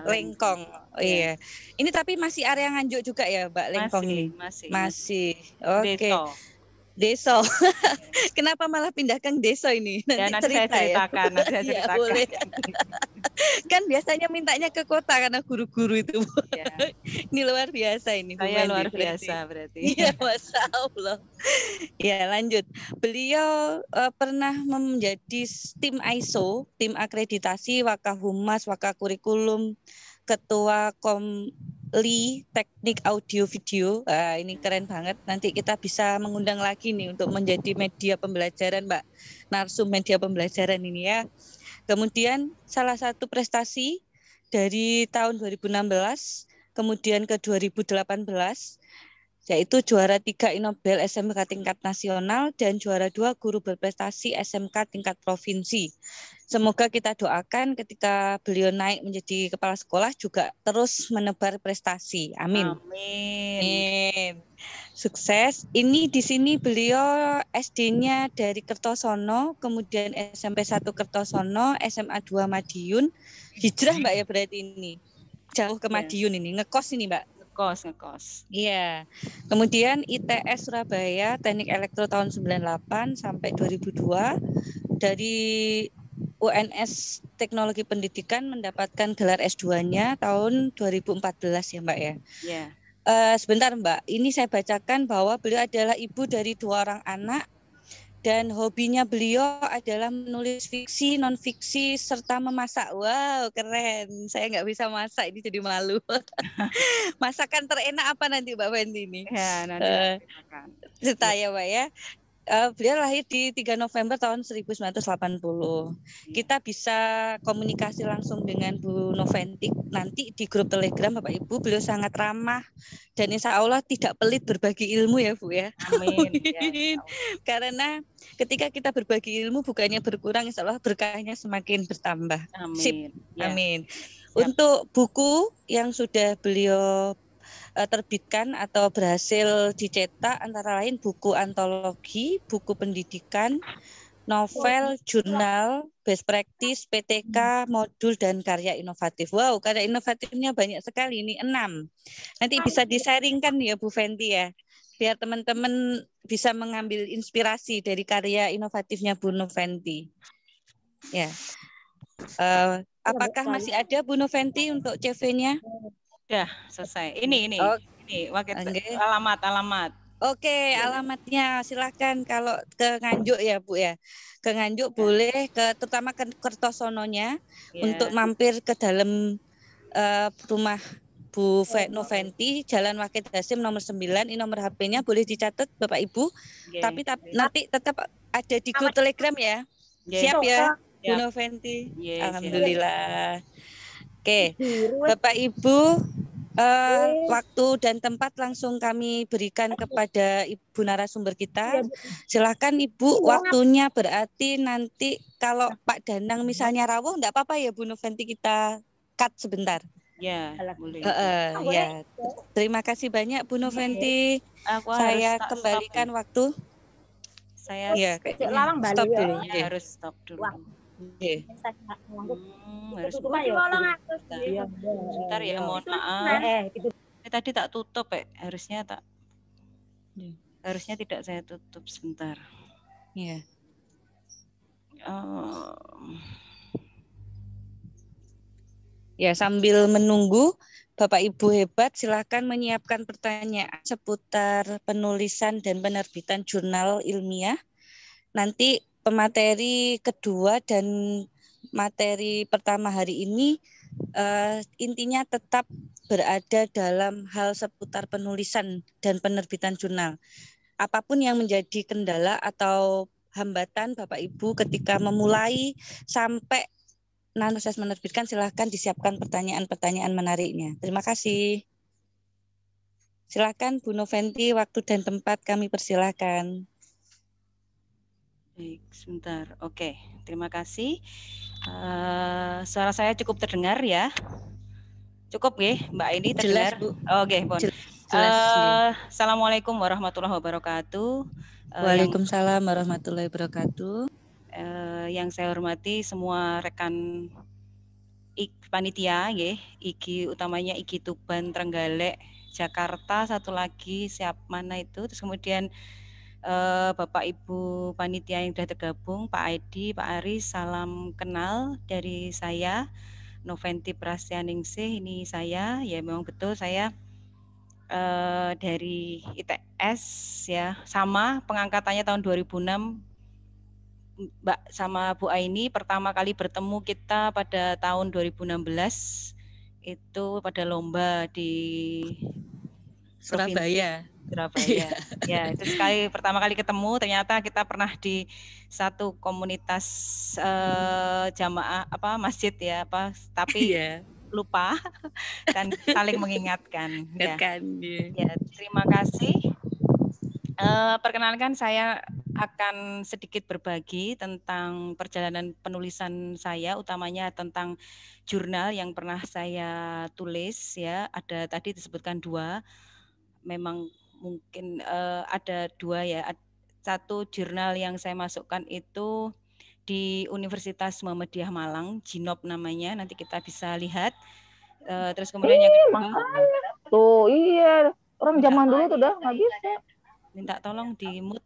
Lengkong. Oh iya. Ini tapi masih area Nganjuk juga ya, Mbak Lengkong ini? Masih. Oke. Deso. Kenapa malah pindah ke Deso ini? Nanti saya ceritakan, nanti saya ceritakan. Boleh. Kan biasanya mintanya ke kota karena guru-guru itu. Ya. Ini luar biasa ini. Saya luar biasa berarti. Iya, Masya Allah. Ya, lanjut. Beliau pernah menjadi tim ISO, tim akreditasi, Wakahumas, Wakakurikulum, Ketua Komli Teknik Audio Video. Ini keren banget. Nanti kita bisa mengundang lagi nih untuk menjadi media pembelajaran, Mbak. Narsum media pembelajaran ini ya. Kemudian salah satu prestasi dari tahun 2016, kemudian ke 2018, yaitu juara 3 Inobel SMK tingkat nasional dan juara 2 guru berprestasi SMK tingkat provinsi. Semoga kita doakan ketika beliau naik menjadi kepala sekolah juga terus menebar prestasi. Amin. Amin. Sukses. Ini di sini beliau SD-nya dari Kertosono, kemudian SMP 1 Kertosono, SMA 2 Madiun. Hijrah Mbak ya berarti ini. Jauh ke Madiun ini, ngekos ini Mbak. Ngekos. Iya. Kemudian ITS Surabaya, Teknik Elektro tahun 98 sampai 2002. Dari UNS Teknologi Pendidikan mendapatkan gelar S2-nya tahun 2014 ya Mbak ya. Iya. Sebentar Mbak, ini saya bacakan bahwa beliau adalah ibu dari 2 orang anak. Dan hobinya beliau adalah menulis fiksi, non-fiksi, serta memasak. Wow, keren. Saya nggak bisa masak, ini jadi malu. Masakan terenak apa nanti Mbak Fendi ini? Ya, nanti cerita ya Mbak ya. Beliau lahir di 3 November tahun 1980. Kita bisa komunikasi langsung dengan Bu Noventi nanti di grup Telegram Bapak Ibu. Beliau sangat ramah dan insya Allah tidak pelit berbagi ilmu ya Bu ya. Amin. Ya, karena ketika kita berbagi ilmu bukannya berkurang, insya Allah berkahnya semakin bertambah. Amin. Sip. Ya. Amin. Untuk buku yang sudah beliau terbitkan atau berhasil dicetak antara lain buku antologi, buku pendidikan, novel, jurnal, best practice, PTK, modul, dan karya inovatif. Wow, karya inovatifnya banyak sekali, ini 6. Nanti bisa di-sharingkan ya Bu Fenti ya, biar teman-teman bisa mengambil inspirasi dari karya inovatifnya Bu Noventi. Ya. Apakah masih ada Bu Noventi untuk CV-nya? Sudah selesai. Ini alamat. Oke, alamatnya silakan kalau ke Nganjuk ya Bu ya. Ke Nganjuk boleh terutama ke Kertosononya untuk mampir ke dalam rumah Bu Noventi, Jalan Wakil Hasim nomor 9. Ini nomor HP-nya boleh dicatat Bapak Ibu. Tapi nanti tetap ada di grup Telegram ya. Siap ya Bu Noventi? Alhamdulillah. Oke, Bapak Ibu, waktu dan tempat langsung kami berikan kepada Ibu narasumber kita. Silakan Ibu, waktunya berarti nanti kalau Pak Danang misalnya rawuh, enggak apa-apa ya Bu Noventi, kita cut sebentar. Ya, boleh. Ya, terima kasih banyak Bu Noventi. Saya kembalikan waktu. Saya stop dulu. Harus stop dulu. Harus sebentar ya, mohon maaf. Tadi tak tutup harusnya tidak saya tutup sebentar. Iya. Ya, sambil menunggu Bapak Ibu hebat, silakan menyiapkan pertanyaan seputar penulisan dan penerbitan jurnal ilmiah. Nanti pemateri kedua dan materi pertama hari ini intinya tetap berada dalam hal seputar penulisan dan penerbitan jurnal. Apapun yang menjadi kendala atau hambatan Bapak Ibu ketika memulai sampai proses menerbitkan, silahkan disiapkan pertanyaan-pertanyaan menariknya. Terima kasih. Silakan Bu Noventi, waktu dan tempat kami persilakan. Baik, sebentar. Oke, terima kasih. Suara saya cukup terdengar ya? Cukup ya, Mbak ini terdengar? Jelas, Bu. Oke, bon. Assalamualaikum warahmatullahi wabarakatuh. Waalaikumsalam warahmatullahi wabarakatuh. Yang saya hormati semua rekan panitia nggih, IG utamanya IG Tuban, Trenggalek, Jakarta, satu lagi siap mana itu, terus kemudian Bapak Ibu panitia yang sudah tergabung, Pak Aidi, Pak Aris, salam kenal dari saya, Noventi Prastianingsih, ini saya, ya memang betul saya dari ITS ya, sama pengangkatannya tahun 2006. Mbak sama Bu Aini pertama kali bertemu kita pada tahun 2016 itu pada lomba di Surabaya. Surabaya. Ya, itu sekali pertama kali ketemu, ternyata kita pernah di satu komunitas jamaah masjid ya, tapi lupa dan saling mengingatkan. Ya. Ya, terima kasih. Perkenalkan saya akan sedikit berbagi tentang perjalanan penulisan saya, utamanya tentang jurnal yang pernah saya tulis ya. Ada tadi disebutkan 2, memang mungkin ada 2 ya. Satu jurnal yang saya masukkan itu di Universitas Muhammadiyah Malang, JINOP namanya, nanti kita bisa lihat. Terus kemudian yang kedua, tuh iya, orang zaman dulu tuh udah nggak bisa. Minta tolong di mute.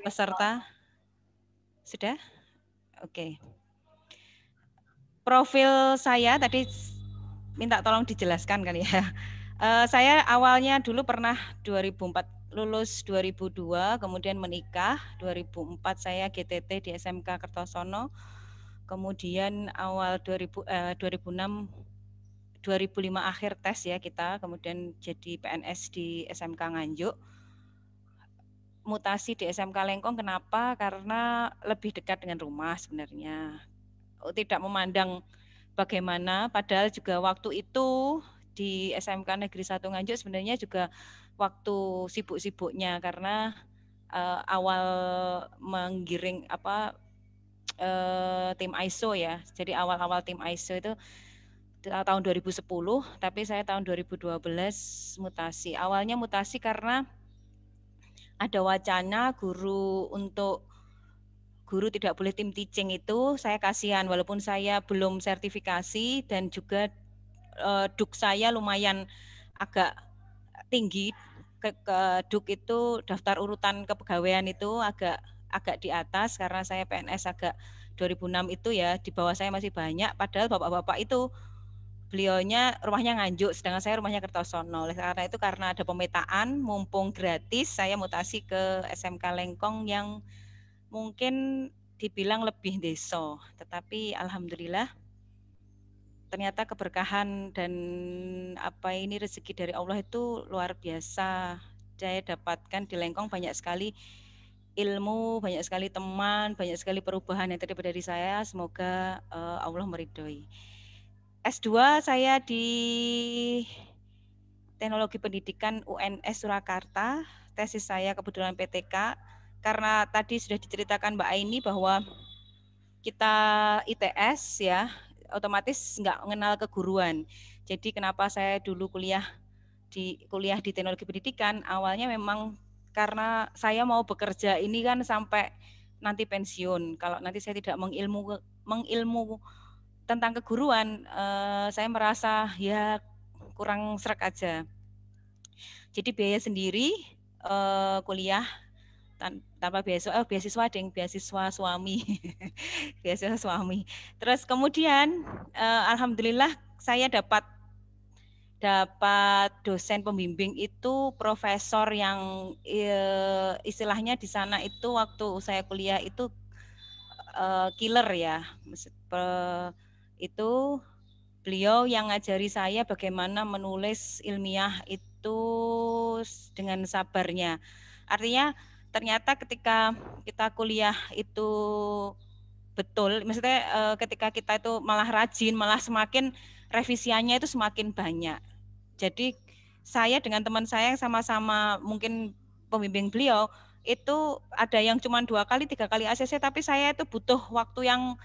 Peserta sudah? Oke. Profil saya tadi minta tolong dijelaskan kali ya. Saya awalnya dulu pernah 2004 lulus 2002, kemudian menikah 2004 saya GTT di SMK Kertosono. Kemudian awal 2006 2005 akhir tes ya kita, kemudian jadi PNS di SMK Nganjuk. Mutasi di SMK Lengkong kenapa? Karena lebih dekat dengan rumah sebenarnya. Tidak memandang bagaimana, padahal juga waktu itu di SMK Negeri 1 Nganjuk sebenarnya juga waktu sibuk-sibuknya karena awal menggiring tim ISO ya. Jadi awal-awal tim ISO itu tahun 2010, tapi saya tahun 2012 mutasi. Awalnya mutasi karena ada wacana guru tidak boleh tim teaching itu, saya kasihan walaupun saya belum sertifikasi dan juga duk saya lumayan agak tinggi, ke duk itu daftar urutan kepegawaian itu agak di atas karena saya PNS agak 2006 itu ya, di bawah saya masih banyak, padahal bapak-bapak itu beliaunya rumahnya Nganjuk, sedangkan saya rumahnya Kertosono. Oleh karena itu, karena ada pemetaan, mumpung gratis, saya mutasi ke SMK Lengkong yang mungkin dibilang lebih desa. Tetapi alhamdulillah, ternyata keberkahan dan ini rezeki dari Allah itu luar biasa. Saya dapatkan di Lengkong banyak sekali ilmu, banyak sekali teman, banyak sekali perubahan yang terjadi dari saya. Semoga Allah meridhoi. S2 saya di Teknologi Pendidikan UNS Surakarta, tesis saya kebetulan PTK, karena tadi sudah diceritakan Mbak Aini bahwa kita ITS ya, otomatis nggak mengenal keguruan. Jadi kenapa saya dulu kuliah di Teknologi Pendidikan, awalnya memang karena saya mau bekerja ini kan sampai nanti pensiun. Kalau nanti saya tidak mengilmu tentang keguruan, saya merasa ya kurang srek aja. Jadi biaya sendiri kuliah tanpa beasiswa suami. Beasiswa suami. Terus kemudian alhamdulillah saya dapat dosen pembimbing itu profesor yang istilahnya di sana itu waktu saya kuliah itu killer ya. Itu beliau yang ngajari saya bagaimana menulis ilmiah itu dengan sabarnya. Artinya ternyata ketika kita kuliah itu betul, maksudnya ketika kita itu malah rajin, malah semakin revisiannya itu semakin banyak. Jadi saya dengan teman saya yang sama-sama mungkin pembimbing beliau, itu ada yang cuma 2 kali, 3 kali ACC, tapi saya itu butuh waktu yang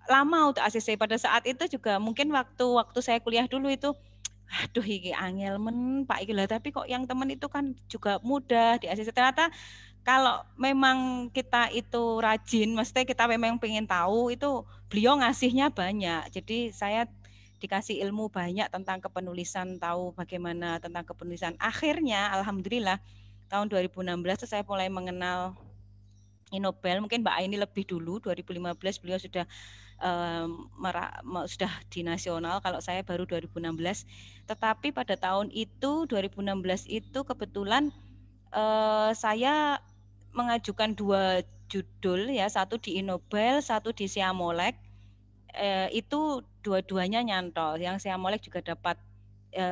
lama untuk ACC. Pada saat itu juga mungkin waktu saya kuliah dulu itu, aduh iki angel men Pak iki lah, tapi kok yang teman itu kan juga mudah di ACC. Ternyata kalau memang kita itu rajin, maksudnya kita memang pengen tahu, itu beliau ngasihnya banyak. Jadi saya dikasih ilmu banyak tentang kepenulisan, tahu bagaimana tentang kepenulisan. Akhirnya alhamdulillah tahun 2016 itu saya mulai mengenal Inobel. Mungkin Mbak Aini lebih dulu, 2015 beliau sudah sudah di nasional, kalau saya baru 2016. Tetapi pada tahun itu 2016 itu kebetulan saya mengajukan 2 judul ya, satu di Inobel, satu di Siamolek. Itu dua-duanya nyantol. Yang Siamolek juga dapat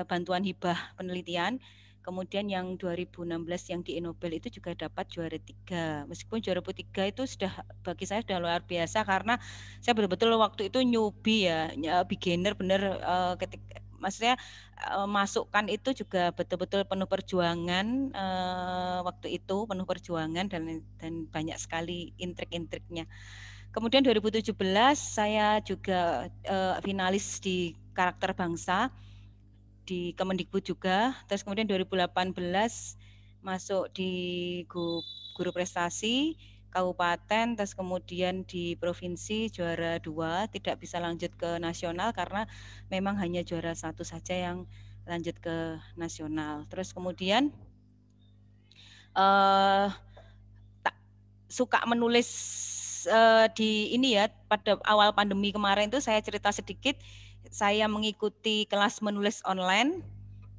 bantuan hibah penelitian. Kemudian yang 2016 yang di Inobel itu juga dapat juara 3. Meskipun juara 3 itu sudah bagi saya sudah luar biasa, karena saya betul-betul waktu itu newbie ya, beginner bener, ketika maksudnya masukkan itu juga betul-betul penuh perjuangan, waktu itu penuh perjuangan dan banyak sekali intrik-intriknya. Kemudian 2017 saya juga finalis di karakter bangsa di Kemendikbud juga. Terus kemudian 2018 masuk di guru prestasi kabupaten, terus kemudian di provinsi juara 2, tidak bisa lanjut ke nasional karena memang hanya juara 1 saja yang lanjut ke nasional. Terus kemudian suka menulis di ini ya, pada awal pandemi kemarin itu saya cerita sedikit, saya mengikuti kelas menulis online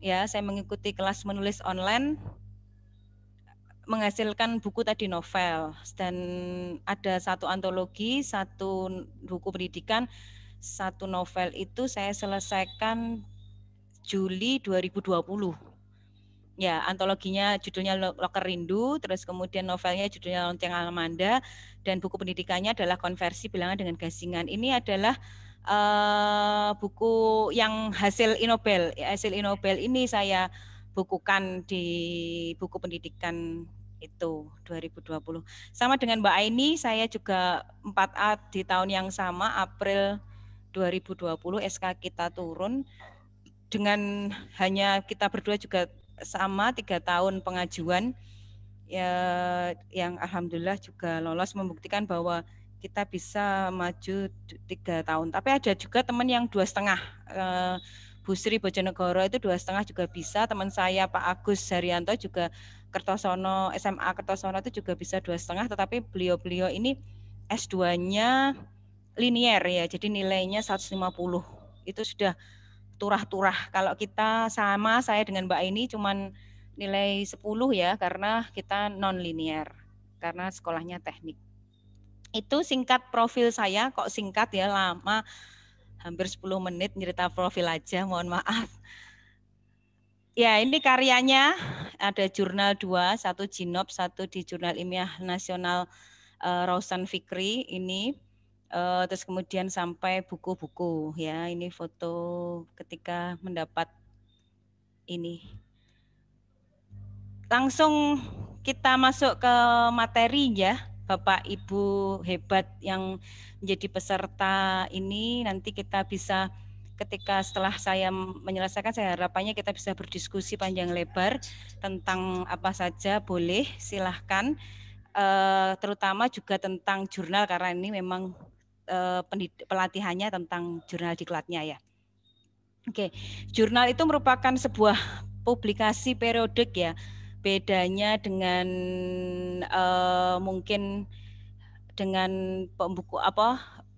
ya, saya mengikuti kelas menulis online, menghasilkan buku tadi novel, dan ada satu antologi, satu buku pendidikan, satu novel itu saya selesaikan Juli 2020. Ya, antologinya judulnya Loker Rindu, terus kemudian novelnya judulnya Lonceng Alamanda, dan buku pendidikannya adalah Konversi Bilangan dengan Gasingan. Ini adalah buku yang hasil Inobel. Hasil Inobel ini saya bukukan di buku pendidikan itu 2020. Sama dengan Mbak Aini, saya juga 4A di tahun yang sama, April 2020 SK kita turun. Dengan hanya kita berdua juga sama 3 tahun pengajuan ya, yang alhamdulillah juga lolos, membuktikan bahwa kita bisa maju 3 tahun. Tapi ada juga teman yang 2,5, Bu Sri Bojonegoro itu 2,5 juga bisa. Teman saya Pak Agus Haryanto juga Kertosono, SMA Kertosono itu juga bisa 2,5, tetapi beliau-beliau ini S2-nya linier ya, jadi nilainya 150. Itu sudah turah-turah. Kalau kita sama, saya dengan Mbak ini cuman nilai 10 ya, karena kita non linear, karena sekolahnya teknik. Itu singkat profil saya, kok singkat ya, lama, hampir 10 menit cerita profil aja, mohon maaf. Ya, ini karyanya ada jurnal 2, satu Jinop, satu di Jurnal Ilmiah Nasional Rausan Fikri ini. Terus kemudian sampai buku-buku ya, ini foto ketika mendapat ini. Langsung kita masuk ke materi ya, Bapak Ibu hebat yang menjadi peserta ini, nanti kita bisa ketika setelah saya menyelesaikan, saya harapannya kita bisa berdiskusi panjang lebar tentang apa saja, boleh silahkan, terutama juga tentang jurnal, karena ini memang pelatihannya tentang jurnal diklatnya ya. Oke, jurnal itu merupakan sebuah publikasi periodik ya. Bedanya dengan mungkin dengan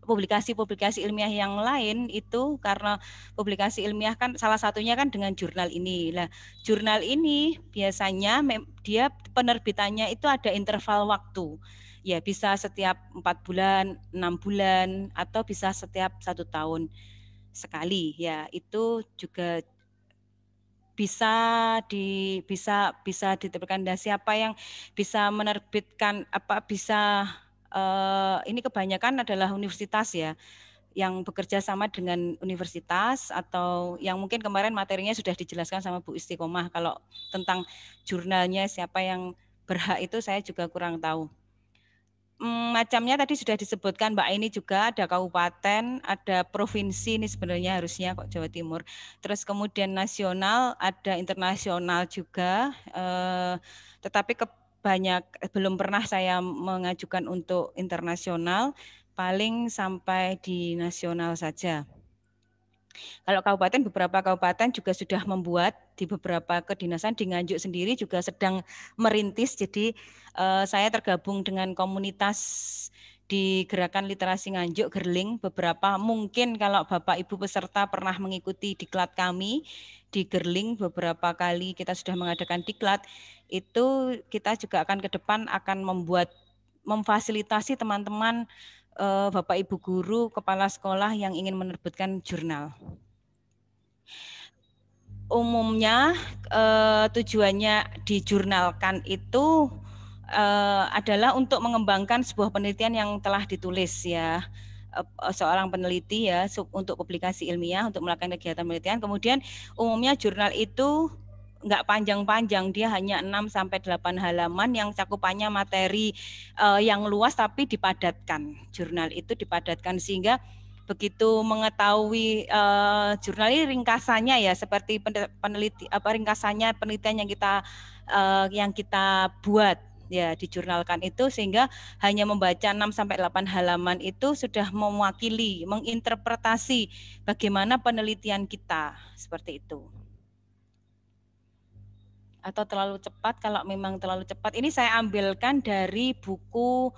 publikasi ilmiah yang lain itu, karena publikasi ilmiah kan salah satunya kan dengan jurnal ini. Nah, jurnal ini biasanya dia penerbitannya itu ada interval waktu. Ya, bisa setiap 4 bulan, 6 bulan, atau bisa setiap 1 tahun sekali. Ya, itu juga bisa diterbitkan. Dan siapa yang bisa menerbitkan ini kebanyakan adalah universitas ya, yang bekerja sama dengan universitas, atau yang mungkin kemarin materinya sudah dijelaskan sama Bu Istiqomah. Kalau tentang jurnalnya siapa yang berhak itu saya juga kurang tahu. Macamnya tadi sudah disebutkan Mbak, ini juga ada kabupaten, ada provinsi, ini sebenarnya harusnya kok Jawa Timur. Terus kemudian nasional, ada internasional juga, tetapi belum pernah saya mengajukan untuk internasional, paling sampai di nasional saja. Kalau beberapa kabupaten juga sudah membuat di beberapa kedinasan, di Nganjuk sendiri juga sedang merintis. Jadi saya tergabung dengan komunitas di Gerakan Literasi Nganjuk, Gerling. Beberapa mungkin kalau Bapak Ibu peserta pernah mengikuti diklat kami di Gerling, beberapa kali kita sudah mengadakan diklat, itu kita juga akan ke depan akan memfasilitasi teman-teman Bapak Ibu guru, kepala sekolah yang ingin menerbitkan jurnal. Umumnya tujuannya dijurnalkan itu adalah untuk mengembangkan sebuah penelitian yang telah ditulis ya, seorang peneliti ya, untuk publikasi ilmiah, untuk melakukan kegiatan penelitian. Kemudian umumnya jurnal itu nggak panjang-panjang, dia hanya 6-8 halaman yang cakupannya materi yang luas tapi dipadatkan. Jurnal itu dipadatkan sehingga begitu mengetahui jurnal ini ringkasannya ya, seperti ringkasannya penelitian yang kita buat ya, dijurnalkan itu, sehingga hanya membaca 6-8 halaman itu sudah mewakili, menginterpretasi bagaimana penelitian kita, seperti itu. Atau terlalu cepat, kalau memang terlalu cepat, ini saya ambilkan dari buku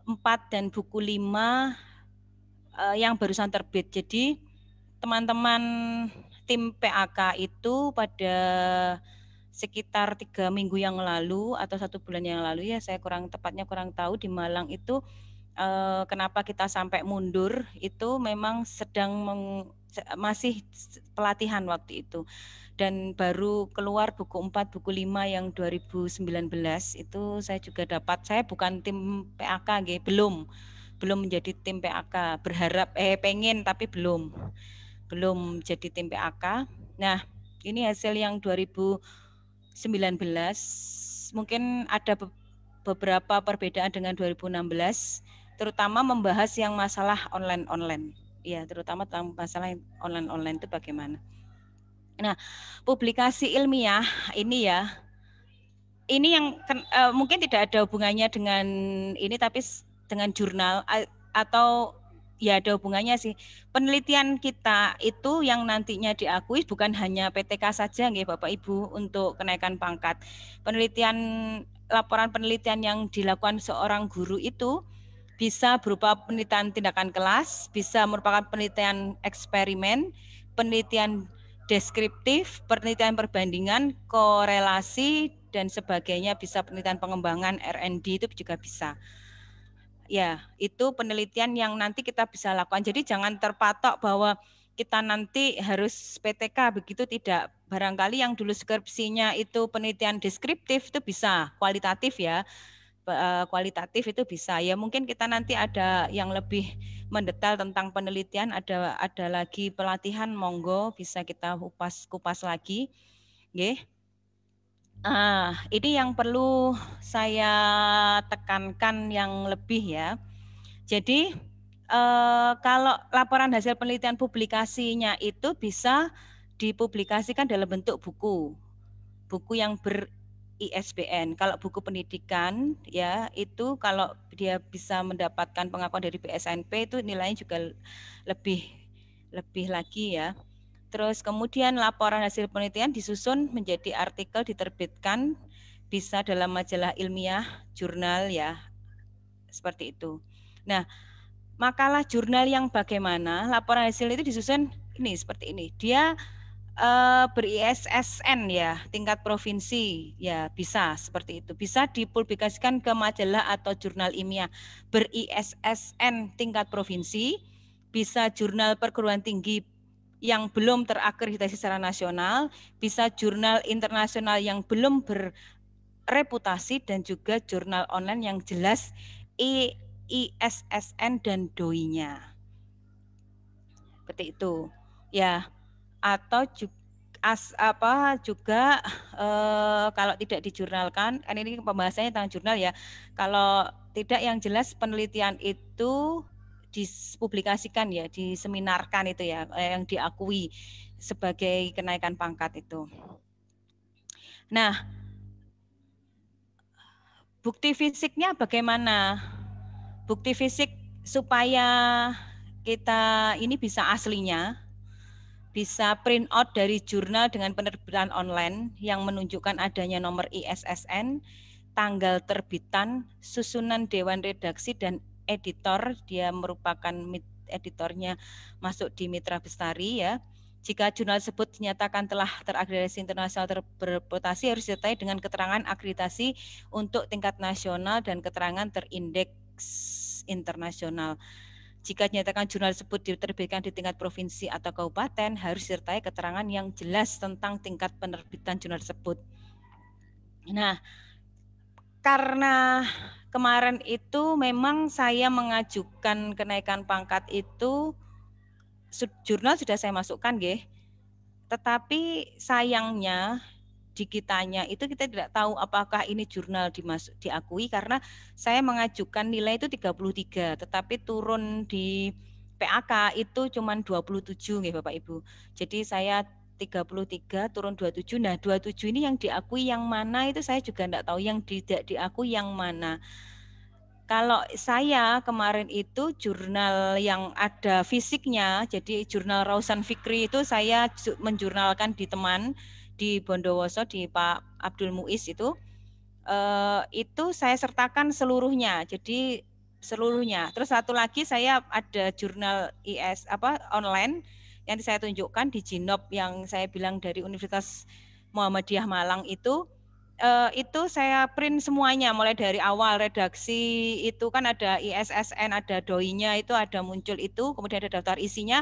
4 dan buku 5 yang barusan terbit. Jadi teman-teman tim PAK itu pada sekitar 3 minggu yang lalu atau 1 bulan yang lalu ya, saya kurang tahu, di Malang itu kenapa kita sampai mundur, itu memang masih pelatihan waktu itu, dan baru keluar buku 4, buku 5 yang 2019 itu saya juga dapat. Saya bukan tim PAK, belum menjadi tim PAK, berharap pengen tapi belum jadi tim PAK. Nah, ini hasil yang 2019, mungkin ada beberapa perbedaan dengan 2016, terutama membahas yang masalah online. Ya, terutama tentang masalah online itu bagaimana. Nah, publikasi ilmiah ini ya, ini yang mungkin tidak ada hubungannya dengan ini, tapi dengan jurnal atau ya ada hubungannya sih. Penelitian kita itu yang nantinya diakui bukan hanya PTK saja nggih Bapak Ibu untuk kenaikan pangkat. Laporan penelitian yang dilakukan seorang guru itu bisa berupa penelitian tindakan kelas, bisa merupakan penelitian eksperimen, penelitian deskriptif, penelitian perbandingan, korelasi, dan sebagainya, bisa penelitian pengembangan R&D itu juga bisa. Ya, itu penelitian yang nanti kita bisa lakukan. Jadi jangan terpatok bahwa kita nanti harus PTK, begitu tidak. Barangkali yang dulu skripsinya itu penelitian deskriptif itu bisa, kualitatif ya. Kualitatif itu bisa. Ya mungkin kita nanti ada yang lebih mendetail tentang penelitian, ada lagi pelatihan, monggo bisa kita kupas lagi. Nggih. Ini yang perlu saya tekankan yang lebih ya. Jadi kalau laporan hasil penelitian publikasinya itu bisa dipublikasikan dalam bentuk buku yang ber-ISBN. Kalau buku pendidikan ya itu kalau dia bisa mendapatkan pengakuan dari BSNP itu nilainya juga lebih lagi ya. Terus kemudian laporan hasil penelitian disusun menjadi artikel, diterbitkan, bisa dalam majalah ilmiah, jurnal ya, seperti itu. Nah, makalah jurnal yang bagaimana, laporan hasil itu disusun ini seperti ini. Dia ber-ISSN ya, tingkat provinsi ya, bisa seperti itu. Bisa dipublikasikan ke majalah atau jurnal ilmiah ber-ISSN tingkat provinsi, bisa jurnal perguruan tinggi yang belum terakreditasi secara nasional, bisa jurnal internasional yang belum berreputasi, dan juga jurnal online yang jelas ISSN dan DOI-nya. Seperti itu. Ya, atau juga kalau tidak dijurnalkan, kan ini pembahasannya tentang jurnal ya. Kalau tidak, yang jelas penelitian itu dipublikasikan ya, diseminarkan itu ya, yang diakui sebagai kenaikan pangkat itu. Nah, bukti fisiknya bagaimana? Bukti fisik supaya kita ini bisa aslinya, bisa print out dari jurnal dengan penerbitan online yang menunjukkan adanya nomor ISSN, tanggal terbitan, susunan dewan redaksi dan editor, dia merupakan editornya masuk di Mitra Bestari ya. Jika jurnal tersebut dinyatakan telah terakreditasi internasional berreputasi harus disertai dengan keterangan akreditasi untuk tingkat nasional dan keterangan terindeks internasional. Jika dinyatakan jurnal tersebut diterbitkan di tingkat provinsi atau kabupaten harus disertai keterangan yang jelas tentang tingkat penerbitan jurnal tersebut. Nah, karena kemarin itu memang saya mengajukan kenaikan pangkat itu, jurnal sudah saya masukkan, nggih. Tetapi sayangnya di kitanya itu kita tidak tahu apakah ini jurnal diakui karena saya mengajukan nilai itu 33, tetapi turun di PAK itu cuma 27 nggih Bapak Ibu. Jadi saya 33 turun 27. Nah, 27 ini yang diakui yang mana itu saya juga tidak tahu, yang tidak diakui yang mana. Kalau saya kemarin itu jurnal yang ada fisiknya, jadi jurnal Rausan Fikri itu saya menjurnalkan di teman di Bondowoso, di Pak Abdul Muiz itu saya sertakan seluruhnya, jadi seluruhnya. Terus satu lagi saya ada jurnal online yang saya tunjukkan di Jinop yang saya bilang dari Universitas Muhammadiyah Malang itu saya print semuanya mulai dari awal redaksi itu kan ada ISSN, ada doi-nya itu ada muncul itu, kemudian ada daftar isinya,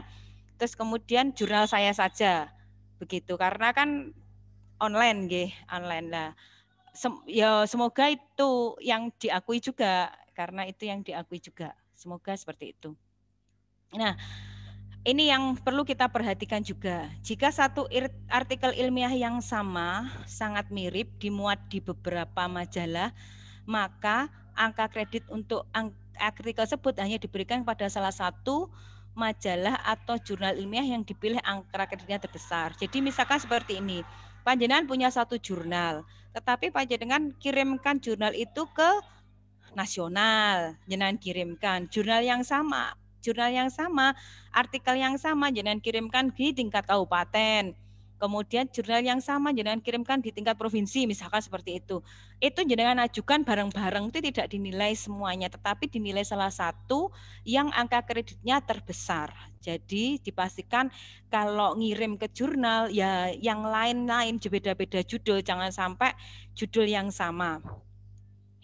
terus kemudian jurnal saya saja begitu karena kan online nggih, online lah. Ya semoga itu yang diakui juga karena itu yang diakui juga. Semoga seperti itu. Nah, ini yang perlu kita perhatikan juga. Jika satu artikel ilmiah yang sama, sangat mirip, dimuat di beberapa majalah, maka angka kredit untuk artikel tersebut hanya diberikan pada salah satu majalah atau jurnal ilmiah yang dipilih angka kreditnya terbesar. Jadi misalkan seperti ini, panjenengan punya satu jurnal, tetapi panjenengan kirimkan jurnal itu ke nasional, jenengan kirimkan jurnal yang sama, artikel yang sama jenengan kirimkan di tingkat kabupaten. Kemudian jurnal yang sama jenengan kirimkan di tingkat provinsi, misalkan seperti itu. Itu jenengan ajukan bareng-bareng itu tidak dinilai semuanya, tetapi dinilai salah satu yang angka kreditnya terbesar. Jadi dipastikan kalau ngirim ke jurnal ya yang lain-lain beda-beda judul, jangan sampai judul yang sama.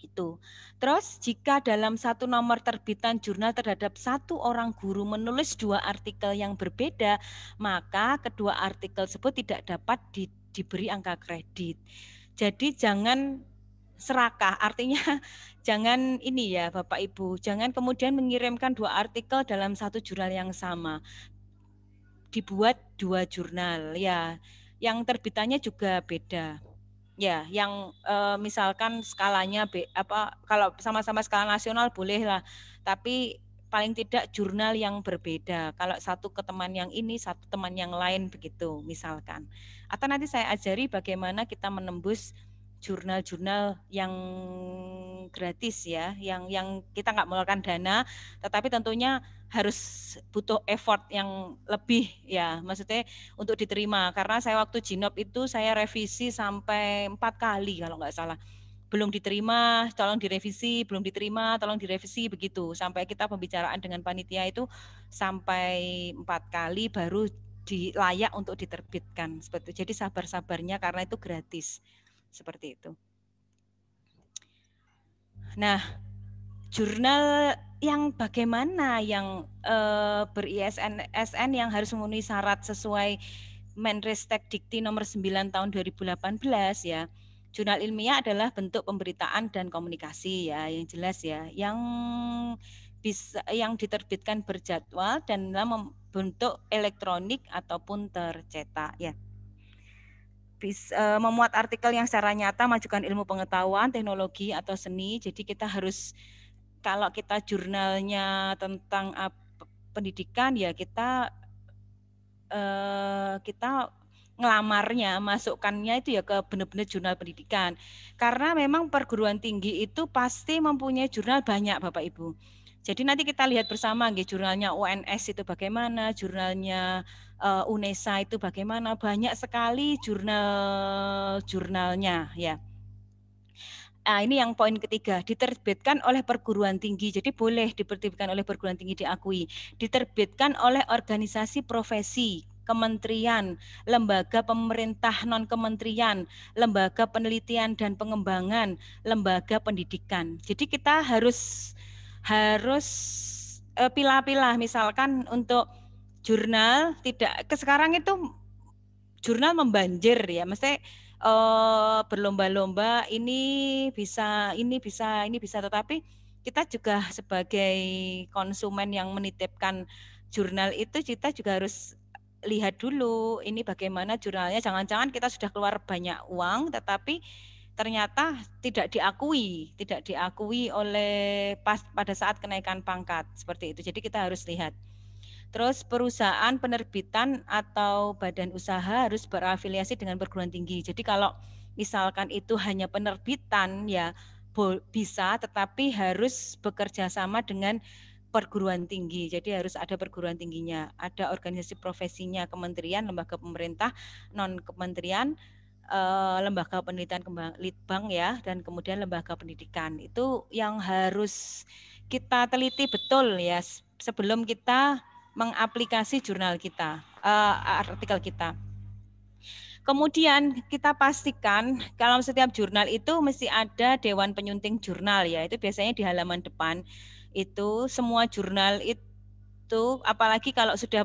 Itu. Terus jika dalam satu nomor terbitan jurnal terhadap satu orang guru menulis dua artikel yang berbeda, maka kedua artikel tersebut tidak dapat diberi angka kredit. Jadi jangan serakah, artinya jangan ini ya Bapak Ibu, jangan kemudian mengirimkan dua artikel dalam satu jurnal yang sama. Dibuat dua jurnal ya, yang terbitannya juga beda. Ya, yang misalkan skalanya kalau sama-sama skala nasional boleh lah, tapi paling tidak jurnal yang berbeda. Kalau satu ke teman yang ini, satu teman yang lain begitu misalkan. Atau nanti saya ajari bagaimana kita menembus jurnal-jurnal yang gratis ya, yang kita nggak mengeluarkan dana, tetapi tentunya harus butuh effort yang lebih ya, maksudnya untuk diterima. Karena saya waktu Jinop itu saya revisi sampai 4 kali kalau nggak salah. Belum diterima, tolong direvisi, belum diterima, tolong direvisi begitu. Sampai kita pembicaraan dengan panitia itu sampai 4 kali baru layak untuk diterbitkan. Seperti itu. Jadi sabar-sabarnya karena itu gratis. Seperti itu. Nah, jurnal yang bagaimana yang ber-ISSN yang harus memenuhi syarat sesuai Menristek Dikti nomor 9 tahun 2018 ya. Jurnal ilmiah adalah bentuk pemberitaan dan komunikasi ya, yang jelas ya, yang diterbitkan berjadwal dan dalam bentuk elektronik ataupun tercetak ya. Memuat artikel yang secara nyata majukan ilmu pengetahuan, teknologi atau seni. Jadi kita harus, kalau kita jurnalnya tentang pendidikan ya kita ngelamarnya, masukkannya itu ya ke benar-benar jurnal pendidikan. Karena memang perguruan tinggi itu pasti mempunyai jurnal banyak Bapak Ibu. Jadi nanti kita lihat bersama jurnalnya UNS itu bagaimana, jurnalnya UNESA itu bagaimana, banyak sekali jurnalnya ya. Nah, ini yang poin ketiga, diterbitkan oleh perguruan tinggi. Jadi boleh diterbitkan oleh perguruan tinggi diakui. Diterbitkan oleh organisasi profesi, kementerian, lembaga pemerintah non-kementerian, lembaga penelitian dan pengembangan, lembaga pendidikan. Jadi kita harus pilah-pilah, misalkan untuk jurnal tidak sekarang itu jurnal membanjir ya, mesti berlomba-lomba ini bisa, tetapi kita juga sebagai konsumen yang menitipkan jurnal itu kita juga harus lihat dulu ini bagaimana jurnalnya, jangan-jangan kita sudah keluar banyak uang tetapi ternyata tidak diakui oleh pada saat kenaikan pangkat seperti itu. Jadi kita harus lihat. Terus perusahaan penerbitan atau badan usaha harus berafiliasi dengan perguruan tinggi. Jadi kalau misalkan itu hanya penerbitan ya bisa, tetapi harus bekerja sama dengan perguruan tinggi. Jadi harus ada perguruan tingginya, ada organisasi profesinya, kementerian, lembaga pemerintah, non kementerian, lembaga penelitian litbang ya, dan kemudian lembaga pendidikan. Itu yang harus kita teliti betul ya sebelum kita mengaplikasi jurnal kita, artikel kita. Kemudian kita pastikan kalau setiap jurnal itu mesti ada dewan penyunting jurnal ya, itu biasanya di halaman depan. Itu semua jurnal itu, apalagi kalau sudah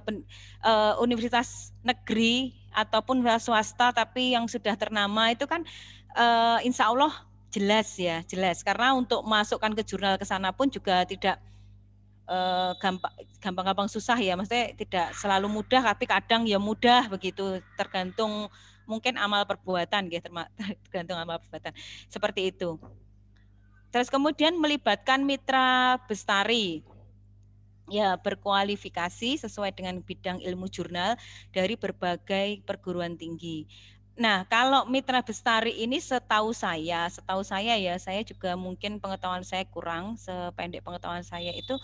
universitas negeri ataupun swasta tapi yang sudah ternama itu kan insya Allah jelas ya, jelas. Karena untuk masukkan ke jurnal ke sana pun juga tidak gampang-gampang susah ya, maksudnya tidak selalu mudah tapi kadang ya mudah begitu, tergantung mungkin amal perbuatan gitu, tergantung amal perbuatan seperti itu. Terus kemudian melibatkan mitra bestari ya, berkualifikasi sesuai dengan bidang ilmu jurnal dari berbagai perguruan tinggi. Nah, kalau mitra bestari ini setahu saya ya, saya juga mungkin pengetahuan saya kurang, sependek pengetahuan saya itu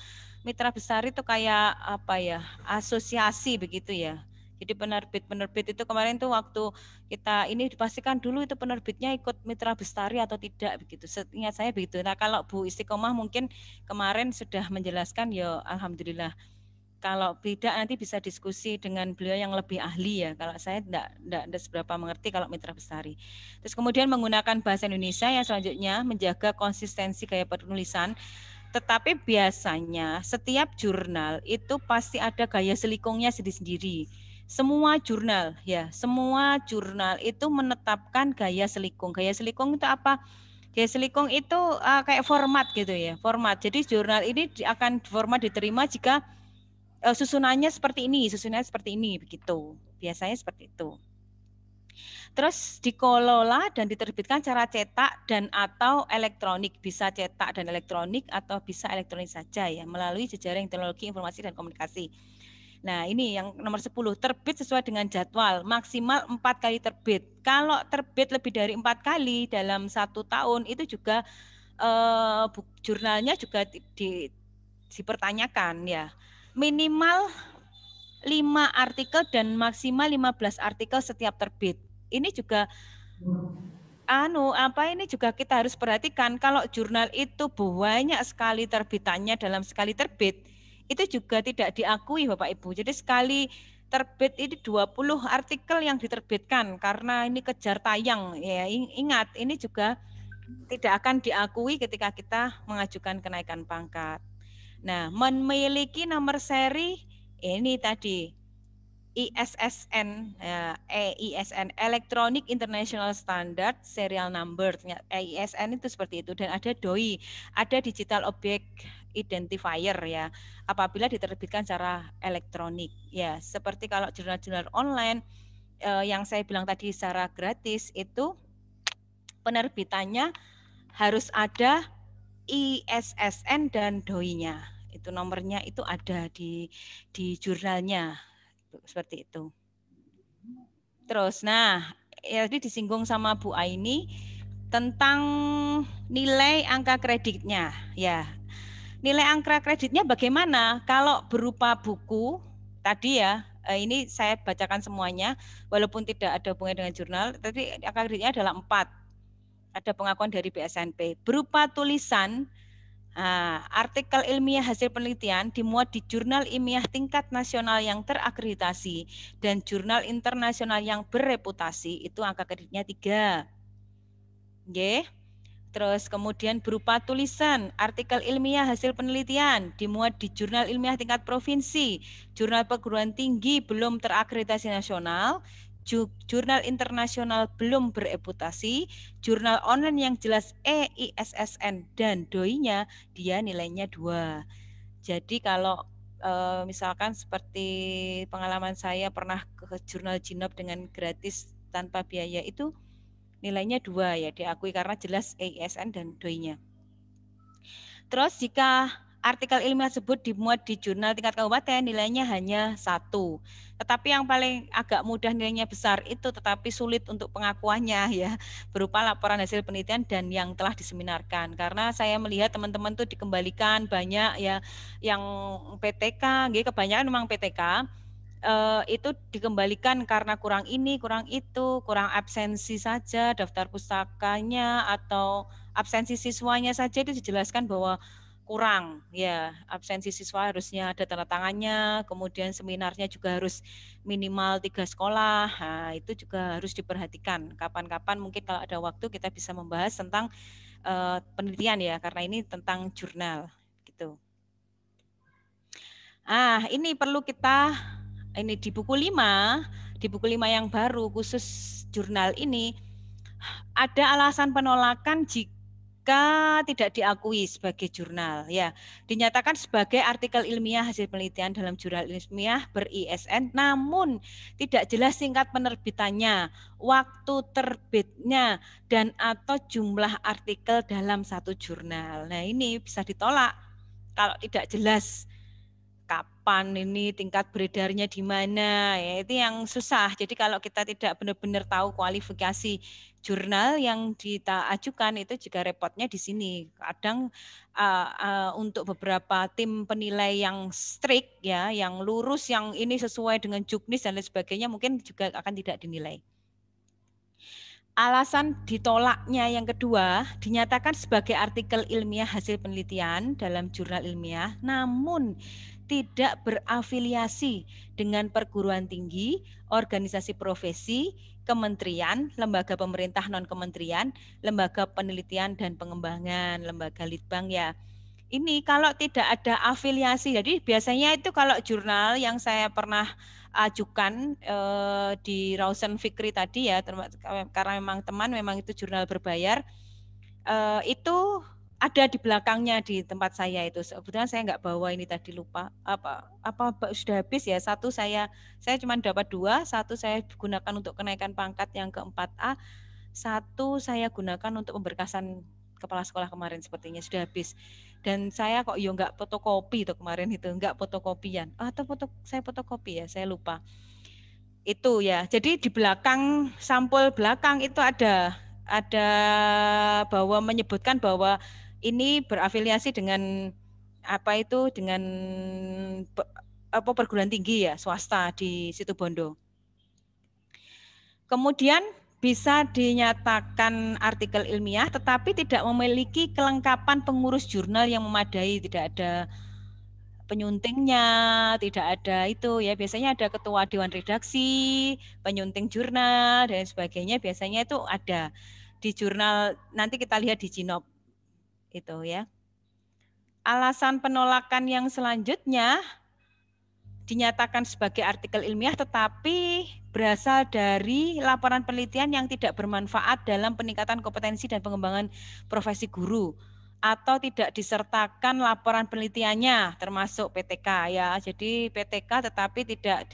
mitra bestari itu kayak apa ya, asosiasi begitu ya. Jadi penerbit itu kemarin tuh waktu kita ini dipastikan dulu itu penerbitnya ikut mitra bestari atau tidak begitu. Seingat saya begitu. Nah, kalau Bu Istiqomah mungkin kemarin sudah menjelaskan ya, alhamdulillah. Kalau tidak nanti bisa diskusi dengan beliau yang lebih ahli ya. Kalau saya tidak seberapa mengerti kalau mitra bestari. Terus kemudian menggunakan bahasa Indonesia yang selanjutnya menjaga konsistensi gaya penulisan. Tetapi biasanya setiap jurnal itu pasti ada gaya selikungnya sendiri-sendiri. Semua jurnal ya, semua jurnal itu menetapkan gaya selikung. Gaya selikung itu apa? Gaya selikung itu kayak format gitu ya, format. Jadi jurnal ini akan format diterima jika susunannya seperti ini begitu. Biasanya seperti itu. Terus dikelola dan diterbitkan cara cetak dan atau elektronik, bisa cetak dan elektronik atau bisa elektronik saja ya, melalui jejaring teknologi informasi dan komunikasi. Nah, ini yang nomor 10, terbit sesuai dengan jadwal, maksimal 4 kali terbit. Kalau terbit lebih dari 4 kali dalam 1 tahun itu juga jurnalnya juga dipertanyakan ya. Minimal 5 artikel dan maksimal 15 artikel setiap terbit. Ini juga ini juga kita harus perhatikan, kalau jurnal itu banyak sekali terbitannya dalam sekali terbit, itu juga tidak diakui Bapak Ibu. Jadi sekali terbit ini 20 artikel yang diterbitkan karena ini kejar tayang ya. Ingat, ini juga tidak akan diakui ketika kita mengajukan kenaikan pangkat. Nah, memiliki nomor seri ini tadi ISSN, ISN Electronic International Standard Serial Number, ISN itu seperti itu, dan ada DOI, ada Digital Object Identifier ya, apabila diterbitkan secara elektronik ya, seperti kalau jurnal-jurnal online yang saya bilang tadi secara gratis itu penerbitannya harus ada ISSN dan DOI-nya, itu nomornya itu ada di jurnalnya. Seperti itu. Terus, nah, tadi disinggung sama Bu Aini tentang nilai angka kreditnya. Ya, nilai angka kreditnya bagaimana? Kalau berupa buku tadi ya, ini saya bacakan semuanya, walaupun tidak ada hubungannya dengan jurnal. Tadi angka kreditnya adalah 4. Ada pengakuan dari BSNP. Berupa tulisan, artikel ilmiah hasil penelitian dimuat di jurnal ilmiah tingkat nasional yang terakreditasi dan jurnal internasional yang bereputasi, itu angka kreditnya 3. Oke. Terus kemudian berupa tulisan, artikel ilmiah hasil penelitian dimuat di jurnal ilmiah tingkat provinsi, jurnal perguruan tinggi belum terakreditasi nasional, jurnal internasional belum bereputasi, jurnal online yang jelas EISSN dan DOI-nya dia nilainya 2. Jadi kalau misalkan seperti pengalaman saya pernah ke jurnal Jinop dengan gratis tanpa biaya itu nilainya 2 ya, diakui karena jelas EISN dan DOI-nya. Terus jika artikel ilmiah tersebut dimuat di jurnal tingkat kabupaten, nilainya hanya 1. Tetapi yang paling agak mudah nilainya besar itu, tetapi sulit untuk pengakuannya ya, berupa laporan hasil penelitian dan yang telah diseminarkan. Karena saya melihat teman-teman tuh dikembalikan banyak ya, yang PTK, kebanyakan memang PTK, itu dikembalikan karena kurang ini, kurang itu, kurang absensi saja, daftar pustakanya atau absensi siswanya saja itu dijelaskan bahwa kurang ya, absensi siswa harusnya ada tanda tangannya, kemudian seminarnya juga harus minimal 3 sekolah. Nah, itu juga harus diperhatikan. Kapan-kapan mungkin kalau ada waktu kita bisa membahas tentang penelitian ya, karena ini tentang jurnal gitu. Ini perlu kita ini di buku 5 yang baru khusus jurnal ini ada alasan penolakan jika tidak diakui sebagai jurnal ya, dinyatakan sebagai artikel ilmiah hasil penelitian dalam jurnal ilmiah ber-ISN namun tidak jelas tingkat penerbitannya, waktu terbitnya dan atau jumlah artikel dalam satu jurnal. Nah, ini bisa ditolak kalau tidak jelas kapan ini tingkat beredarnya di mana, ya itu yang susah. Jadi kalau kita tidak benar-benar tahu kualifikasi jurnal yang kita ajukan itu juga repotnya di sini. Kadang untuk beberapa tim penilai yang strict ya, yang lurus, yang ini sesuai dengan juknis dan lain sebagainya mungkin juga akan tidak dinilai. Alasan ditolaknya yang kedua, dinyatakan sebagai artikel ilmiah hasil penelitian dalam jurnal ilmiah, namun tidak berafiliasi dengan perguruan tinggi, organisasi profesi, kementerian, lembaga pemerintah non-kementerian, lembaga penelitian dan pengembangan, lembaga litbang ya. Ini kalau tidak ada afiliasi, jadi biasanya itu kalau jurnal yang saya pernah ajukan di Rawson Fikri tadi ya, karena memang itu jurnal berbayar, itu ada di belakangnya di tempat saya itu. Sebetulnya saya nggak bawa ini tadi, lupa apa sudah habis ya. Satu saya cuma dapat 2, satu saya gunakan untuk kenaikan pangkat yang ke-4A, satu saya gunakan untuk pemberkasan kepala sekolah kemarin, sepertinya sudah habis. Dan saya kok nggak fotokopi itu kemarin itu, nggak fotokopian. Atau saya fotokopi ya, saya lupa. Itu ya. Jadi di belakang, sampul belakang itu ada bahwa menyebutkan bahwa ini berafiliasi dengan dengan perguruan tinggi ya, swasta di Situbondo. Kemudian bisa dinyatakan artikel ilmiah tetapi tidak memiliki kelengkapan pengurus jurnal yang memadai, tidak ada penyuntingnya, tidak ada itu ya, biasanya ada ketua dewan redaksi, penyunting jurnal dan sebagainya, biasanya itu ada di jurnal, nanti kita lihat di Jinop itu ya. Alasan penolakan yang selanjutnya dinyatakan sebagai artikel ilmiah tetapi berasal dari laporan penelitian yang tidak bermanfaat dalam peningkatan kompetensi dan pengembangan profesi guru atau tidak disertakan laporan penelitiannya termasuk PTK ya. Jadi PTK tetapi tidak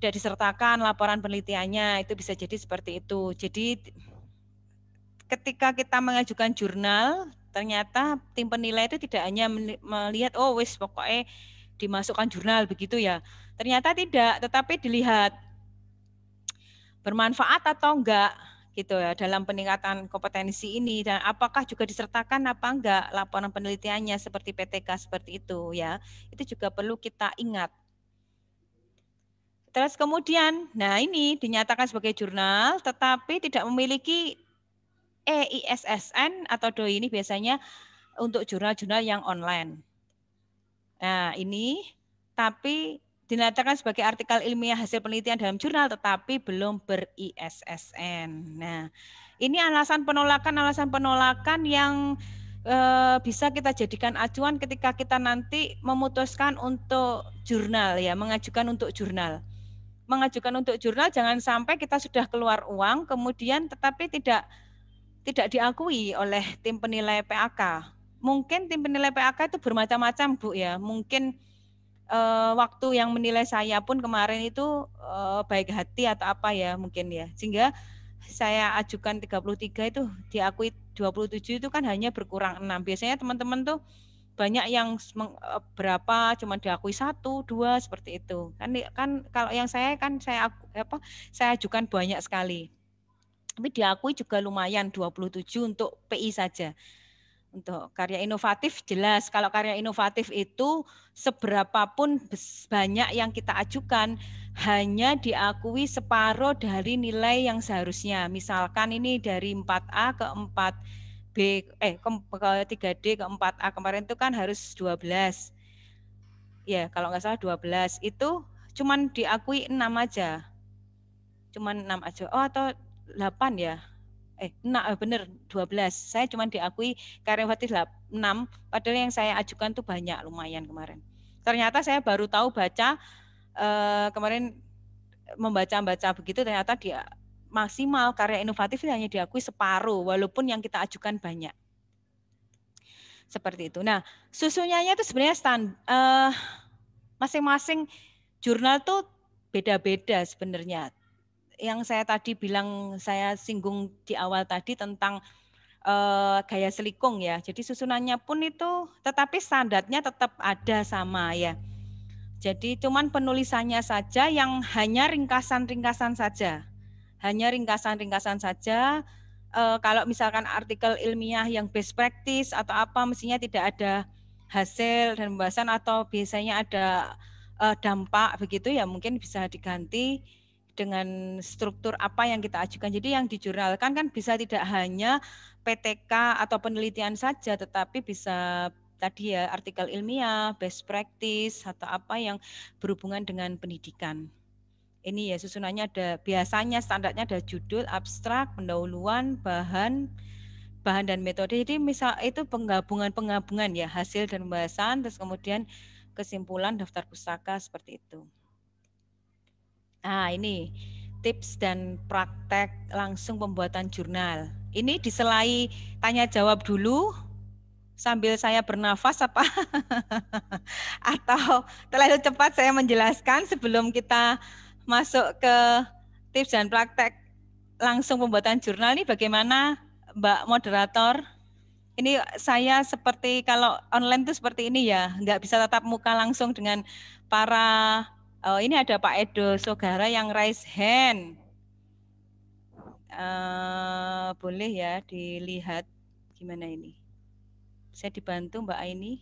disertakan laporan penelitiannya, itu bisa jadi seperti itu. Jadi ketika kita mengajukan jurnal ternyata tim penilai itu tidak hanya melihat oh wis pokoknya dimasukkan jurnal begitu ya. Ternyata tidak, tetapi dilihat bermanfaat atau enggak gitu ya dalam peningkatan kompetensi ini, dan apakah juga disertakan apa enggak laporan penelitiannya seperti PTK seperti itu ya. Itu juga perlu kita ingat. Terus kemudian, nah ini dinyatakan sebagai jurnal tetapi tidak memiliki EISSN atau DOI ini biasanya untuk jurnal-jurnal yang online. Nah ini, tapi dinyatakan sebagai artikel ilmiah hasil penelitian dalam jurnal tetapi belum ber-ISSN. Nah ini alasan penolakan yang bisa kita jadikan acuan ketika kita nanti memutuskan untuk jurnal ya, mengajukan untuk jurnal. Mengajukan untuk jurnal jangan sampai kita sudah keluar uang kemudian tetapi tidak diakui oleh tim penilai PAK. Mungkin tim penilai PAK itu bermacam-macam Bu ya. Mungkin waktu yang menilai saya pun kemarin itu baik hati atau apa ya mungkin ya. Sehingga saya ajukan 33 itu diakui 27 itu kan hanya berkurang 6. Biasanya teman-teman tuh banyak yang berapa cuma diakui 1, 2 seperti itu. Kan kalau yang saya ajukan banyak sekali. Tapi diakui juga lumayan 27 untuk PI saja. Untuk karya inovatif jelas, kalau karya inovatif itu seberapapun banyak yang kita ajukan hanya diakui separuh dari nilai yang seharusnya. Misalkan ini dari 4A ke 4B ke 3D ke 4A kemarin itu kan harus 12. Ya, kalau nggak salah 12 itu cuman diakui 6 aja. Cuman 6 aja. Oh atau 8 ya? Bener 12. Saya cuma diakui karya inovatif 6, padahal yang saya ajukan tuh banyak, lumayan kemarin. Ternyata saya baru tahu baca kemarin membaca begitu, ternyata dia maksimal karya inovatif hanya diakui separuh walaupun yang kita ajukan banyak. Seperti itu. Nah, susunannya itu sebenarnya masing-masing jurnal tuh beda-beda sebenarnya. Yang saya tadi bilang, saya singgung di awal tadi tentang gaya selikung ya. Jadi susunannya pun itu, tetapi standarnya tetap ada sama ya. Jadi cuman penulisannya saja yang hanya ringkasan-ringkasan saja. Hanya ringkasan-ringkasan saja. Kalau misalkan artikel ilmiah yang best practice atau apa, mestinya tidak ada hasil dan pembahasan atau biasanya ada dampak begitu ya, mungkin bisa diganti dengan struktur apa yang kita ajukan. Jadi yang dijurnalkan kan bisa tidak hanya PTK atau penelitian saja, tetapi bisa tadi ya artikel ilmiah, best practice atau apa yang berhubungan dengan pendidikan. Ini ya susunannya ada, biasanya standarnya ada judul, abstrak, pendahuluan, bahan dan metode. Jadi misal itu penggabungan ya, hasil dan pembahasan, terus kemudian kesimpulan, daftar pustaka seperti itu. Nah ini tips dan praktek langsung pembuatan jurnal. Ini diselai tanya jawab dulu sambil saya bernafas apa atau terlalu cepat saya menjelaskan sebelum kita masuk ke tips dan praktek langsung pembuatan jurnal. Ini bagaimana Mbak Moderator? Ini saya seperti kalau online itu seperti ini ya, nggak bisa tatap muka langsung dengan para, ini ada Pak Edo Sogara yang raise hand. Boleh ya dilihat gimana ini. Saya dibantu Mbak Aini.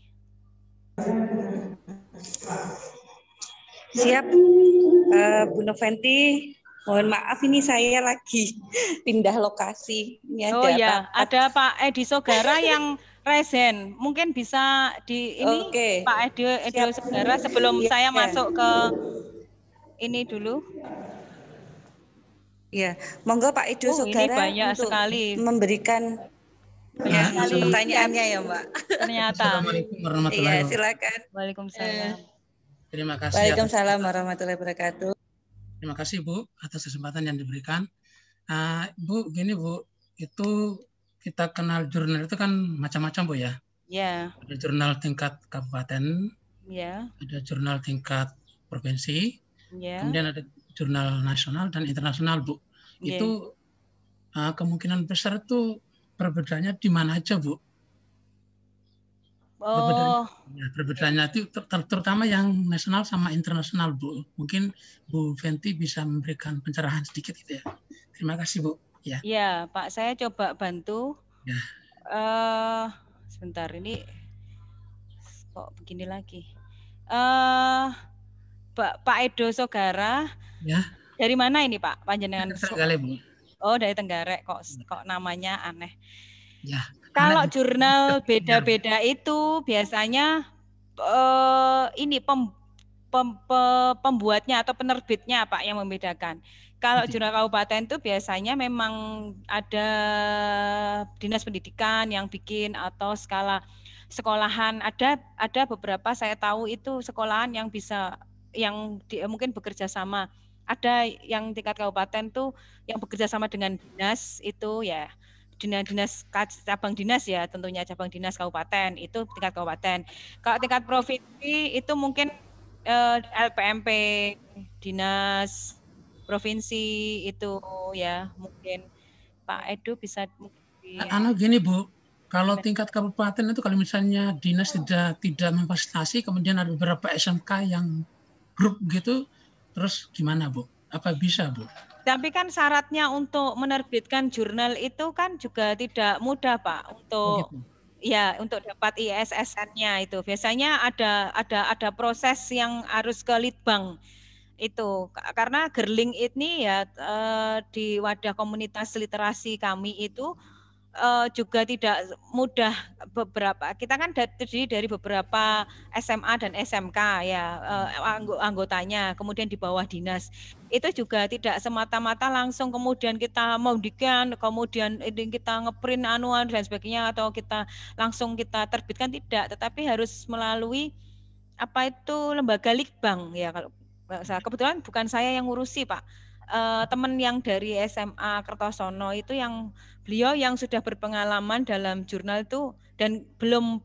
Siap, Bu Noventi. Mohon maaf ini saya lagi pindah lokasi. Ini Oh ya, ada Pak Edi Sogara yang resen. Mungkin bisa di ini Pak Edi Sogara sebelum saya masuk ke ini dulu. Ya, monggo Pak Edo Sogara ini banyak untuk sekali memberikan pertanyaannya ya Mbak. Ternyata. Assalamualaikum warahmatullahi wabarakatuh. Silakan. Waalaikumsalam. Terima kasih. Waalaikumsalam warahmatullahi wabarakatuh. Terima kasih Bu atas kesempatan yang diberikan. Bu, gini Bu, itu kita kenal jurnal itu kan macam-macam Bu ya. Ya. Ada jurnal tingkat kabupaten. Ya. Ada jurnal tingkat provinsi. Ya. Kemudian ada jurnal nasional dan internasional Bu. Itu kemungkinan besar itu perbedaannya di mana aja Bu? Oh, Perbedaannya itu terutama yang nasional sama internasional, Bu. Mungkin Bu Fenty bisa memberikan pencerahan sedikit gitu ya. Terima kasih, Bu. Ya. ya Pak, saya coba bantu. Ya. Sebentar, ini kok begini lagi. Pak Edo Sogara, Ya. dari mana ini Pak? Panjenengan? Terenggalek, Bu. Oh, dari Tenggarek. Kok namanya aneh. Ya. Kalau Aneh, Bu. jurnal beda-beda itu biasanya ini pembuatnya atau penerbitnya Pak yang membedakan. Kalau jurnal kabupaten itu biasanya memang ada dinas pendidikan yang bikin atau skala sekolahan. Ada beberapa saya tahu itu sekolahan yang bisa mungkin bekerja sama. Ada yang tingkat kabupaten tuh yang bekerja sama dengan dinas itu ya. Dinas cabang dinas ya, tentunya cabang dinas kabupaten itu tingkat kabupaten. Kalau tingkat provinsi itu mungkin LPMP dinas provinsi itu ya, mungkin Pak Edu bisa mungkin Gini, Bu. Kalau tingkat kabupaten itu kalau misalnya dinas tidak memfasilitasi, kemudian ada beberapa SMK yang grup gitu, terus gimana, Bu? Apa bisa, Bu? Tapi kan syaratnya untuk menerbitkan jurnal itu kan juga tidak mudah, Pak, untuk gitu. ya untuk dapat ISSN-nya itu. Biasanya ada proses yang harus ke Litbang itu, karena Gerling ini ya di wadah komunitas literasi kami itu juga tidak mudah. Kita kan terdiri dari beberapa SMA dan SMK ya, anggotanya, kemudian di bawah dinas. Itu juga tidak semata-mata langsung kemudian kita maudikan, kemudian kita ngeprint anuan dan sebagainya, atau langsung kita terbitkan, tidak, tetapi harus melalui apa itu lembaga Litbang ya. Kalau kebetulan bukan saya yang ngurusi, Pak. Teman yang dari SMA Kertosono itu beliau yang sudah berpengalaman dalam jurnal itu, dan belum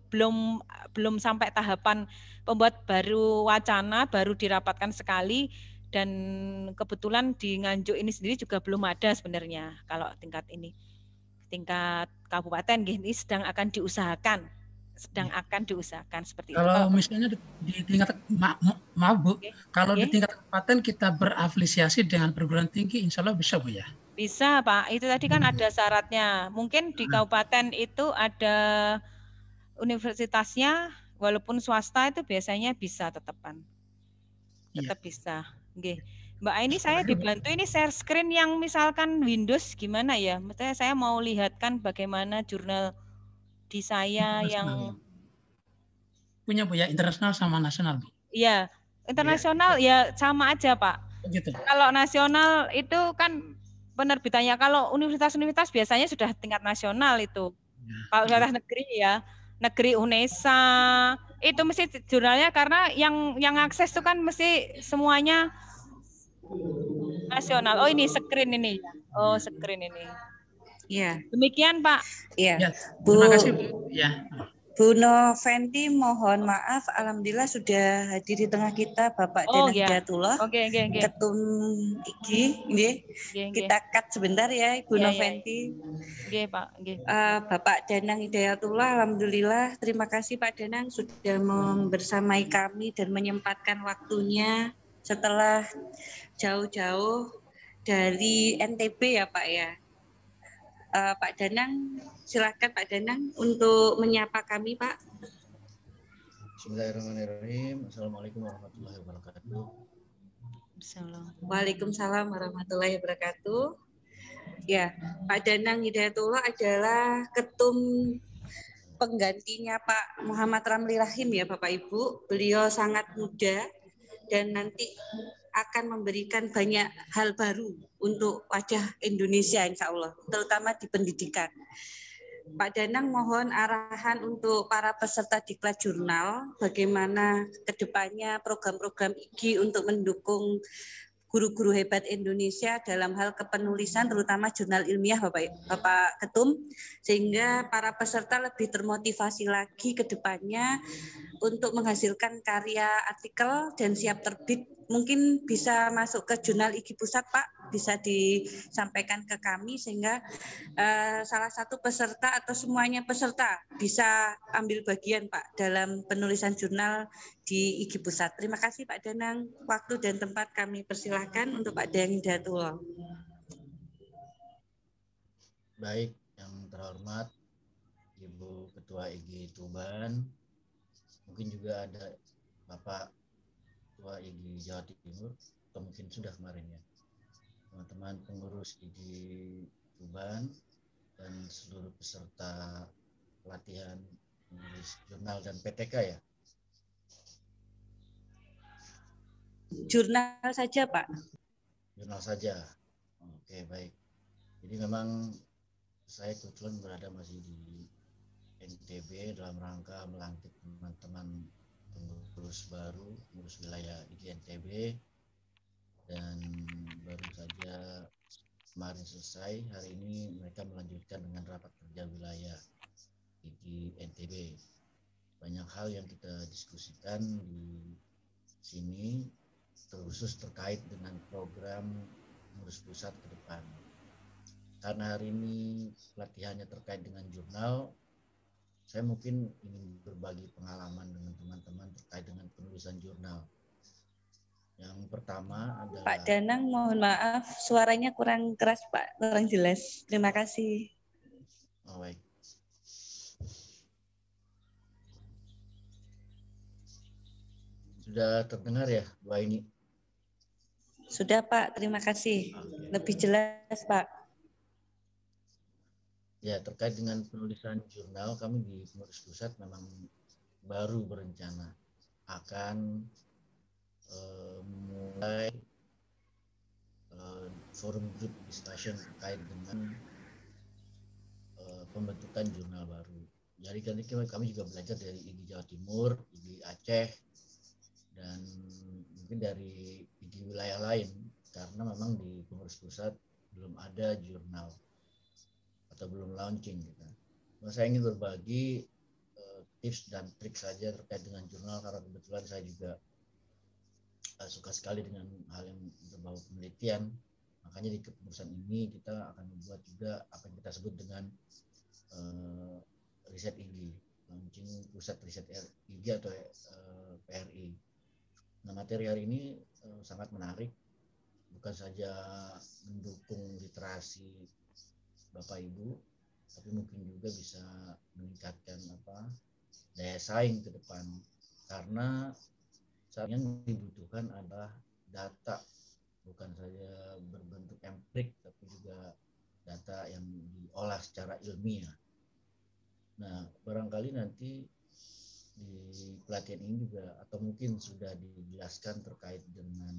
sampai tahapan pembuat baru wacana, baru dirapatkan sekali, dan kebetulan di Nganjuk ini sendiri juga belum ada sebenarnya. Kalau tingkat kabupaten ini sedang akan diusahakan seperti itu. Kalau misalnya di tingkat maaf Bu, kalau di tingkat kabupaten kita berafiliasi dengan perguruan tinggi, insya Allah bisa, Bu ya? Bisa, Pak. Itu tadi kan ada syaratnya. Mungkin di kabupaten itu ada universitasnya, walaupun swasta itu biasanya bisa tetepan. Tetap bisa. Oke. Mbak ini saya dibantu ini share screen yang misalkan Windows gimana ya? Maksudnya saya mau lihatkan bagaimana jurnal di saya yang punya Bu ya, internasional sama nasional, Bu. Iya, internasional ya sama aja, Pak. Gitu. Kalau nasional itu kan penerbitannya, kalau universitas-universitas biasanya sudah tingkat nasional itu. Kalau universitas negeri ya, negeri UNESA, itu mesti jurnalnya, karena yang akses itu kan mesti semuanya nasional. Oh, ini screen ini. Oh, screen ini. Iya. Demikian, Pak. Iya. Terima kasih, Bu. Ya. Bu Noventi, mohon maaf, alhamdulillah sudah hadir di tengah kita Bapak Danang Hidayatullah, Ketum IGI. Kita cut sebentar ya, Ibu Noventi. Pak. Bapak Danang Hidayatullah, alhamdulillah, terima kasih Pak Danang sudah membersamai kami dan menyempatkan waktunya setelah jauh-jauh dari NTB ya Pak ya. Pak Danang, silakan Pak Danang untuk menyapa kami, Pak. Bismillahirrahmanirrahim. Assalamualaikum warahmatullahi wabarakatuh. Waalaikumsalam warahmatullahi wabarakatuh. Ya, Pak Danang Hidayatullah adalah ketum penggantinya Pak Muhammad Ramli Rahim ya Bapak Ibu. Beliau sangat muda dan nanti akan memberikan banyak hal baru untuk wajah Indonesia insya Allah, terutama di pendidikan. Pak Danang mohon arahan untuk para peserta Diklat Jurnal, bagaimana kedepannya program-program IGI untuk mendukung guru-guru hebat Indonesia dalam hal kepenulisan, terutama jurnal ilmiah Bapak Ketum, sehingga para peserta lebih termotivasi lagi ke depannya untuk menghasilkan karya artikel dan siap terbit mungkin bisa masuk ke jurnal IG Pusat, Pak, bisa disampaikan ke kami sehingga salah satu peserta atau semuanya peserta bisa ambil bagian, Pak, dalam penulisan jurnal di IG Pusat. Terima kasih Pak Danang. Waktu dan tempat kami persilahkan untuk Pak Dayang Hidayatullah. Baik, yang terhormat Ibu Ketua IG Tuban, mungkin juga ada Bapak Ketua IG Jawa Timur, atau mungkin sudah kemarin ya, teman-teman pengurus IG Tuban dan seluruh peserta pelatihan menulis jurnal dan PTK ya. Jurnal saja, Pak. Jurnal saja. Oke, baik. Jadi memang saya kebetulan berada masih di NTB dalam rangka melantik teman-teman pengurus baru, pengurus wilayah IG NTB, dan baru saja kemarin selesai. Hari ini mereka melanjutkan dengan rapat kerja wilayah IG NTB. Banyak hal yang kita diskusikan di sini, terkhusus terkait dengan program pengurus pusat ke depan. Karena hari ini pelatihannya terkait dengan jurnal, saya mungkin ingin berbagi pengalaman dengan teman-teman terkait dengan penulisan jurnal. Yang pertama adalah Pak Danang, mohon maaf, suaranya kurang keras, Pak, kurang jelas. Terima kasih. Oh, baik. Sudah terdengar ya, Bu Aini? Sudah, Pak, terima kasih. Oke. Lebih jelas, Pak. Ya, terkait dengan penulisan jurnal, kami di pengurus pusat memang baru berencana akan mulai forum group discussion terkait dengan pembentukan jurnal baru. Jadi kami juga belajar dari IG Jawa Timur, IG Aceh, dan mungkin dari IG wilayah lain, karena memang di pengurus pusat belum ada jurnal atau belum launching gitu. Nah, saya ingin berbagi tips dan trik saja terkait dengan jurnal, karena kebetulan saya juga suka sekali dengan hal yang berbau penelitian. Makanya di kepengurusan ini kita akan membuat juga apa yang kita sebut dengan riset IG, launching pusat riset IG atau PRI. Nah, materi hari ini sangat menarik, bukan saja mendukung literasi Bapak Ibu, tapi mungkin juga bisa meningkatkan daya saing ke depan, karena saat yang dibutuhkan adalah data, bukan saja berbentuk empirik, tapi juga data yang diolah secara ilmiah. Nah, barangkali nanti di pelatihan ini juga, atau mungkin sudah dijelaskan terkait dengan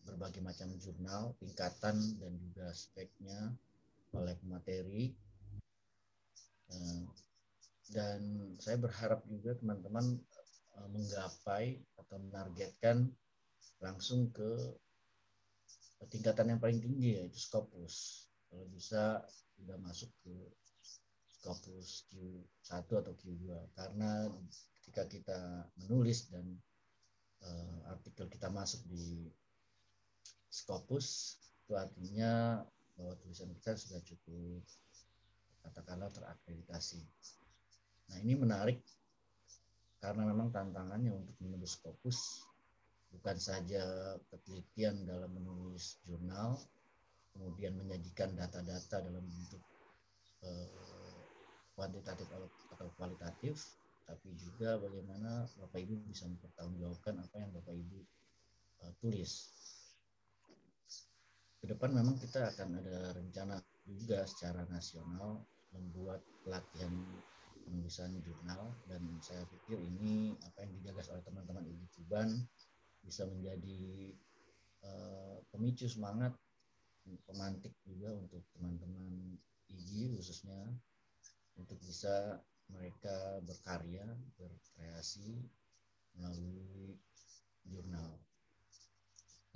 berbagai macam jurnal, tingkatan dan juga speknya oleh pemateri. Dan saya berharap juga teman-teman menggapai atau menargetkan langsung ke tingkatan yang paling tinggi, yaitu Scopus. Kalau bisa sudah masuk ke Scopus Q1 atau Q2, karena ketika kita menulis dan artikel kita masuk di Scopus, itu artinya bahwa tulisan kita sudah cukup, katakanlah, terakreditasi. Nah, ini menarik karena memang tantangannya untuk menulis Scopus bukan saja penelitian dalam menulis jurnal, kemudian menyajikan data-data dalam bentuk kuantitatif atau kualitatif, tapi juga bagaimana Bapak Ibu bisa mempertanggungjawabkan apa yang Bapak Ibu tulis. Kedepan memang kita akan ada rencana juga secara nasional membuat pelatihan penulisan jurnal, dan saya pikir ini apa yang digagas oleh teman-teman IG Tuban bisa menjadi pemicu semangat, pemantik juga untuk teman-teman IG khususnya, untuk bisa mereka berkarya, berkreasi melalui jurnal.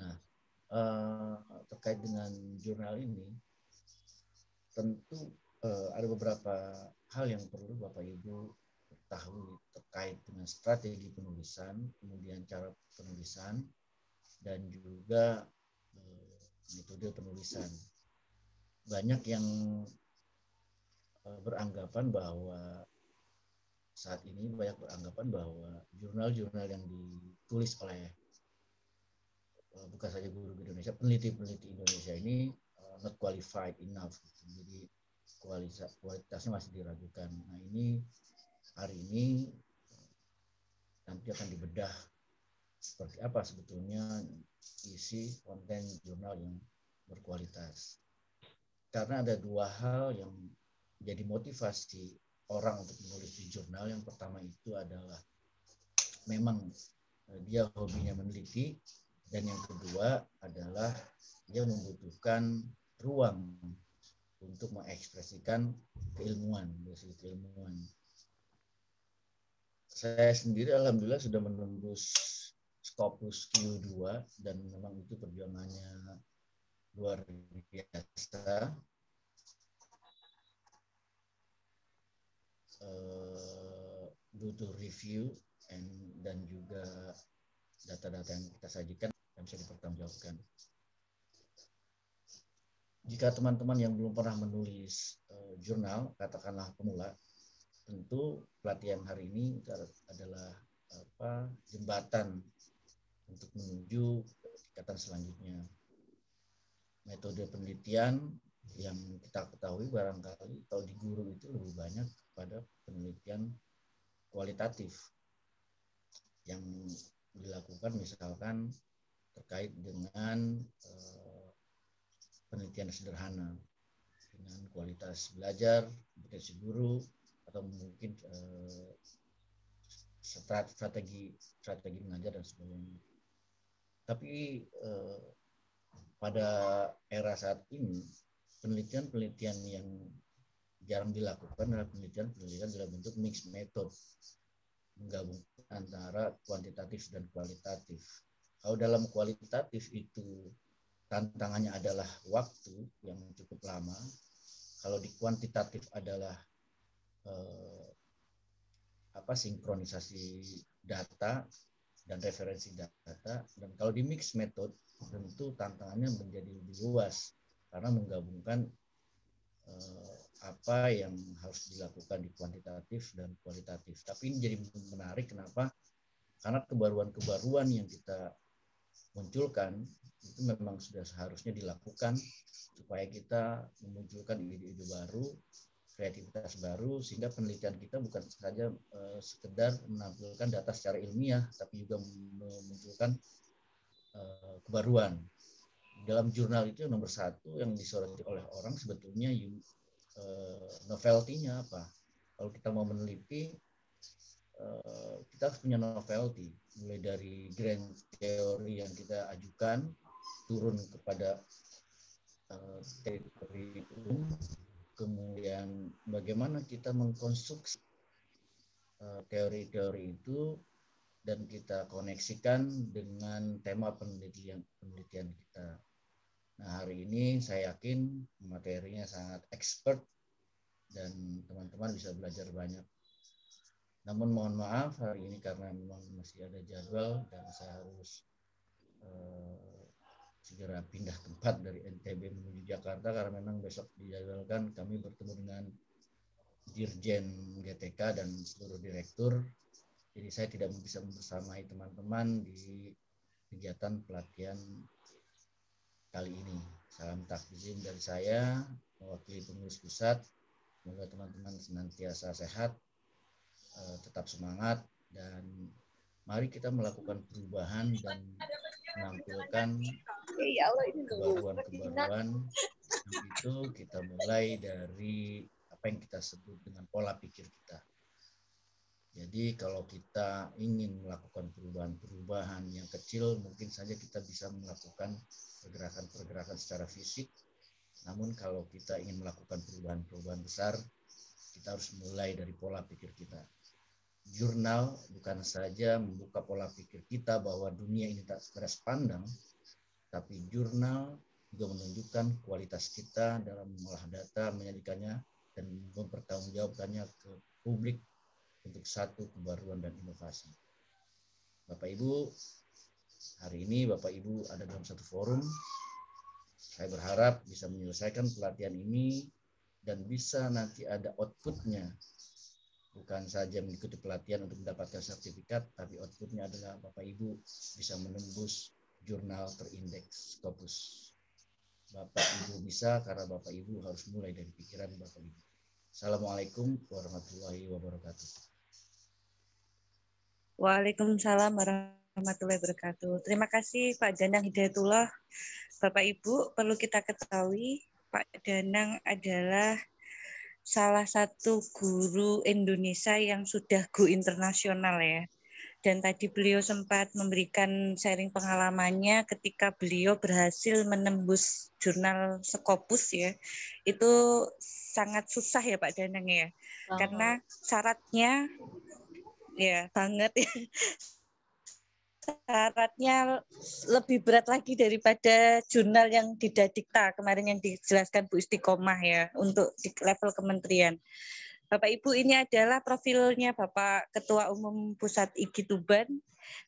Nah, terkait dengan jurnal ini, tentu ada beberapa hal yang perlu Bapak Ibu mengetahui terkait dengan strategi penulisan, kemudian cara penulisan, dan juga metode penulisan. Banyak yang beranggapan bahwa saat ini jurnal-jurnal yang ditulis oleh bukan saja guru Indonesia, peneliti-peneliti Indonesia ini not qualified enough. Jadi kualitasnya masih diragukan. Nah, ini hari ini nanti akan dibedah seperti apa sebetulnya isi konten jurnal yang berkualitas. Karena ada dua hal yang jadi motivasi orang untuk menulis di jurnal. Yang pertama itu adalah memang dia hobinya meneliti, dan yang kedua adalah dia membutuhkan ruang untuk mengekspresikan keilmuan, hasil keilmuan. Saya sendiri alhamdulillah sudah menembus Scopus Q2 dan memang itu perjuangannya luar biasa. Butuh review dan juga data-data yang kita sajikan yang bisa dipertanggungjawabkan. Jika teman-teman yang belum pernah menulis jurnal, katakanlah pemula, tentu pelatihan hari ini adalah jembatan untuk menuju tingkatan selanjutnya. Metode penelitian yang kita ketahui barangkali kalau di guru itu lebih banyak pada penelitian kualitatif yang dilakukan misalkan terkait dengan penelitian sederhana dengan kualitas belajar, kompetensi guru, atau mungkin strategi mengajar dan sebagainya. Tapi pada era saat ini penelitian yang jarang dilakukan adalah penelitian dalam bentuk mixed method, menggabungkan antara kuantitatif dan kualitatif. Kalau dalam kualitatif itu tantangannya adalah waktu yang cukup lama. Kalau di kuantitatif adalah sinkronisasi data dan referensi data. Dan kalau di mixed method tentu tantangannya menjadi lebih luas karena menggabungkan apa yang harus dilakukan di kuantitatif dan kualitatif. Tapi ini jadi menarik, kenapa? Karena kebaruan-kebaruan yang kita munculkan itu memang sudah seharusnya dilakukan supaya kita memunculkan ide-ide baru, kreativitas baru, sehingga penelitian kita bukan saja sekedar menampilkan data secara ilmiah, tapi juga memunculkan kebaruan. Dalam jurnal itu nomor satu yang disoroti oleh orang sebetulnya novelty-nya apa. Kalau kita mau meneliti, kita harus punya novelty, mulai dari grand teori yang kita ajukan turun kepada teori umum, kemudian bagaimana kita mengkonstruksi teori-teori itu dan kita koneksikan dengan tema penelitian kita. Nah, hari ini saya yakin materinya sangat expert dan teman-teman bisa belajar banyak. Namun mohon maaf hari ini karena memang masih ada jadwal dan saya harus segera pindah tempat dari NTB menuju Jakarta karena memang besok dijadwalkan kami bertemu dengan Dirjen GTK dan seluruh direktur. Jadi saya tidak bisa membersamai teman-teman di kegiatan pelatihan kali ini. Salam takzim dari saya, mewakili pengurus pusat. Semoga teman-teman senantiasa sehat, tetap semangat, dan mari kita melakukan perubahan dan menampilkan kebaruan-kebaruan. Itu kita mulai dari apa yang kita sebut dengan pola pikir kita. Jadi kalau kita ingin melakukan perubahan-perubahan yang kecil, mungkin saja kita bisa melakukan pergerakan-pergerakan secara fisik. Namun kalau kita ingin melakukan perubahan-perubahan besar, kita harus mulai dari pola pikir kita. Jurnal bukan saja membuka pola pikir kita bahwa dunia ini tak sekedar pandang, tapi jurnal juga menunjukkan kualitas kita dalam mengolah data, menyajikannya, dan mempertanggungjawabkannya ke publik untuk satu kebaruan dan inovasi. Bapak Ibu, hari ini Bapak Ibu ada dalam satu forum. Saya berharap bisa menyelesaikan pelatihan ini dan bisa nanti ada outputnya. Bukan saja mengikuti pelatihan untuk mendapatkan sertifikat, tapi outputnya adalah Bapak Ibu bisa menembus jurnal terindeks Scopus. Bapak Ibu bisa karena Bapak Ibu harus mulai dari pikiran Bapak Ibu. Assalamualaikum warahmatullahi wabarakatuh. Waalaikumsalam warahmatullahi wabarakatuh. Terima kasih Pak Danang Hidayatullah. Bapak Ibu, perlu kita ketahui Pak Danang adalah salah satu guru Indonesia yang sudah go internasional ya. Dan tadi beliau sempat memberikan sharing pengalamannya ketika beliau berhasil menembus jurnal Scopus ya. Itu sangat susah ya Pak Danang ya. Karena syaratnya ya banget ya. Syaratnya lebih berat lagi daripada jurnal yang didadikta kemarin yang dijelaskan Bu Istiqomah ya untuk di level kementerian. Bapak Ibu, ini adalah profilnya Bapak Ketua Umum Pusat IGI Tuban.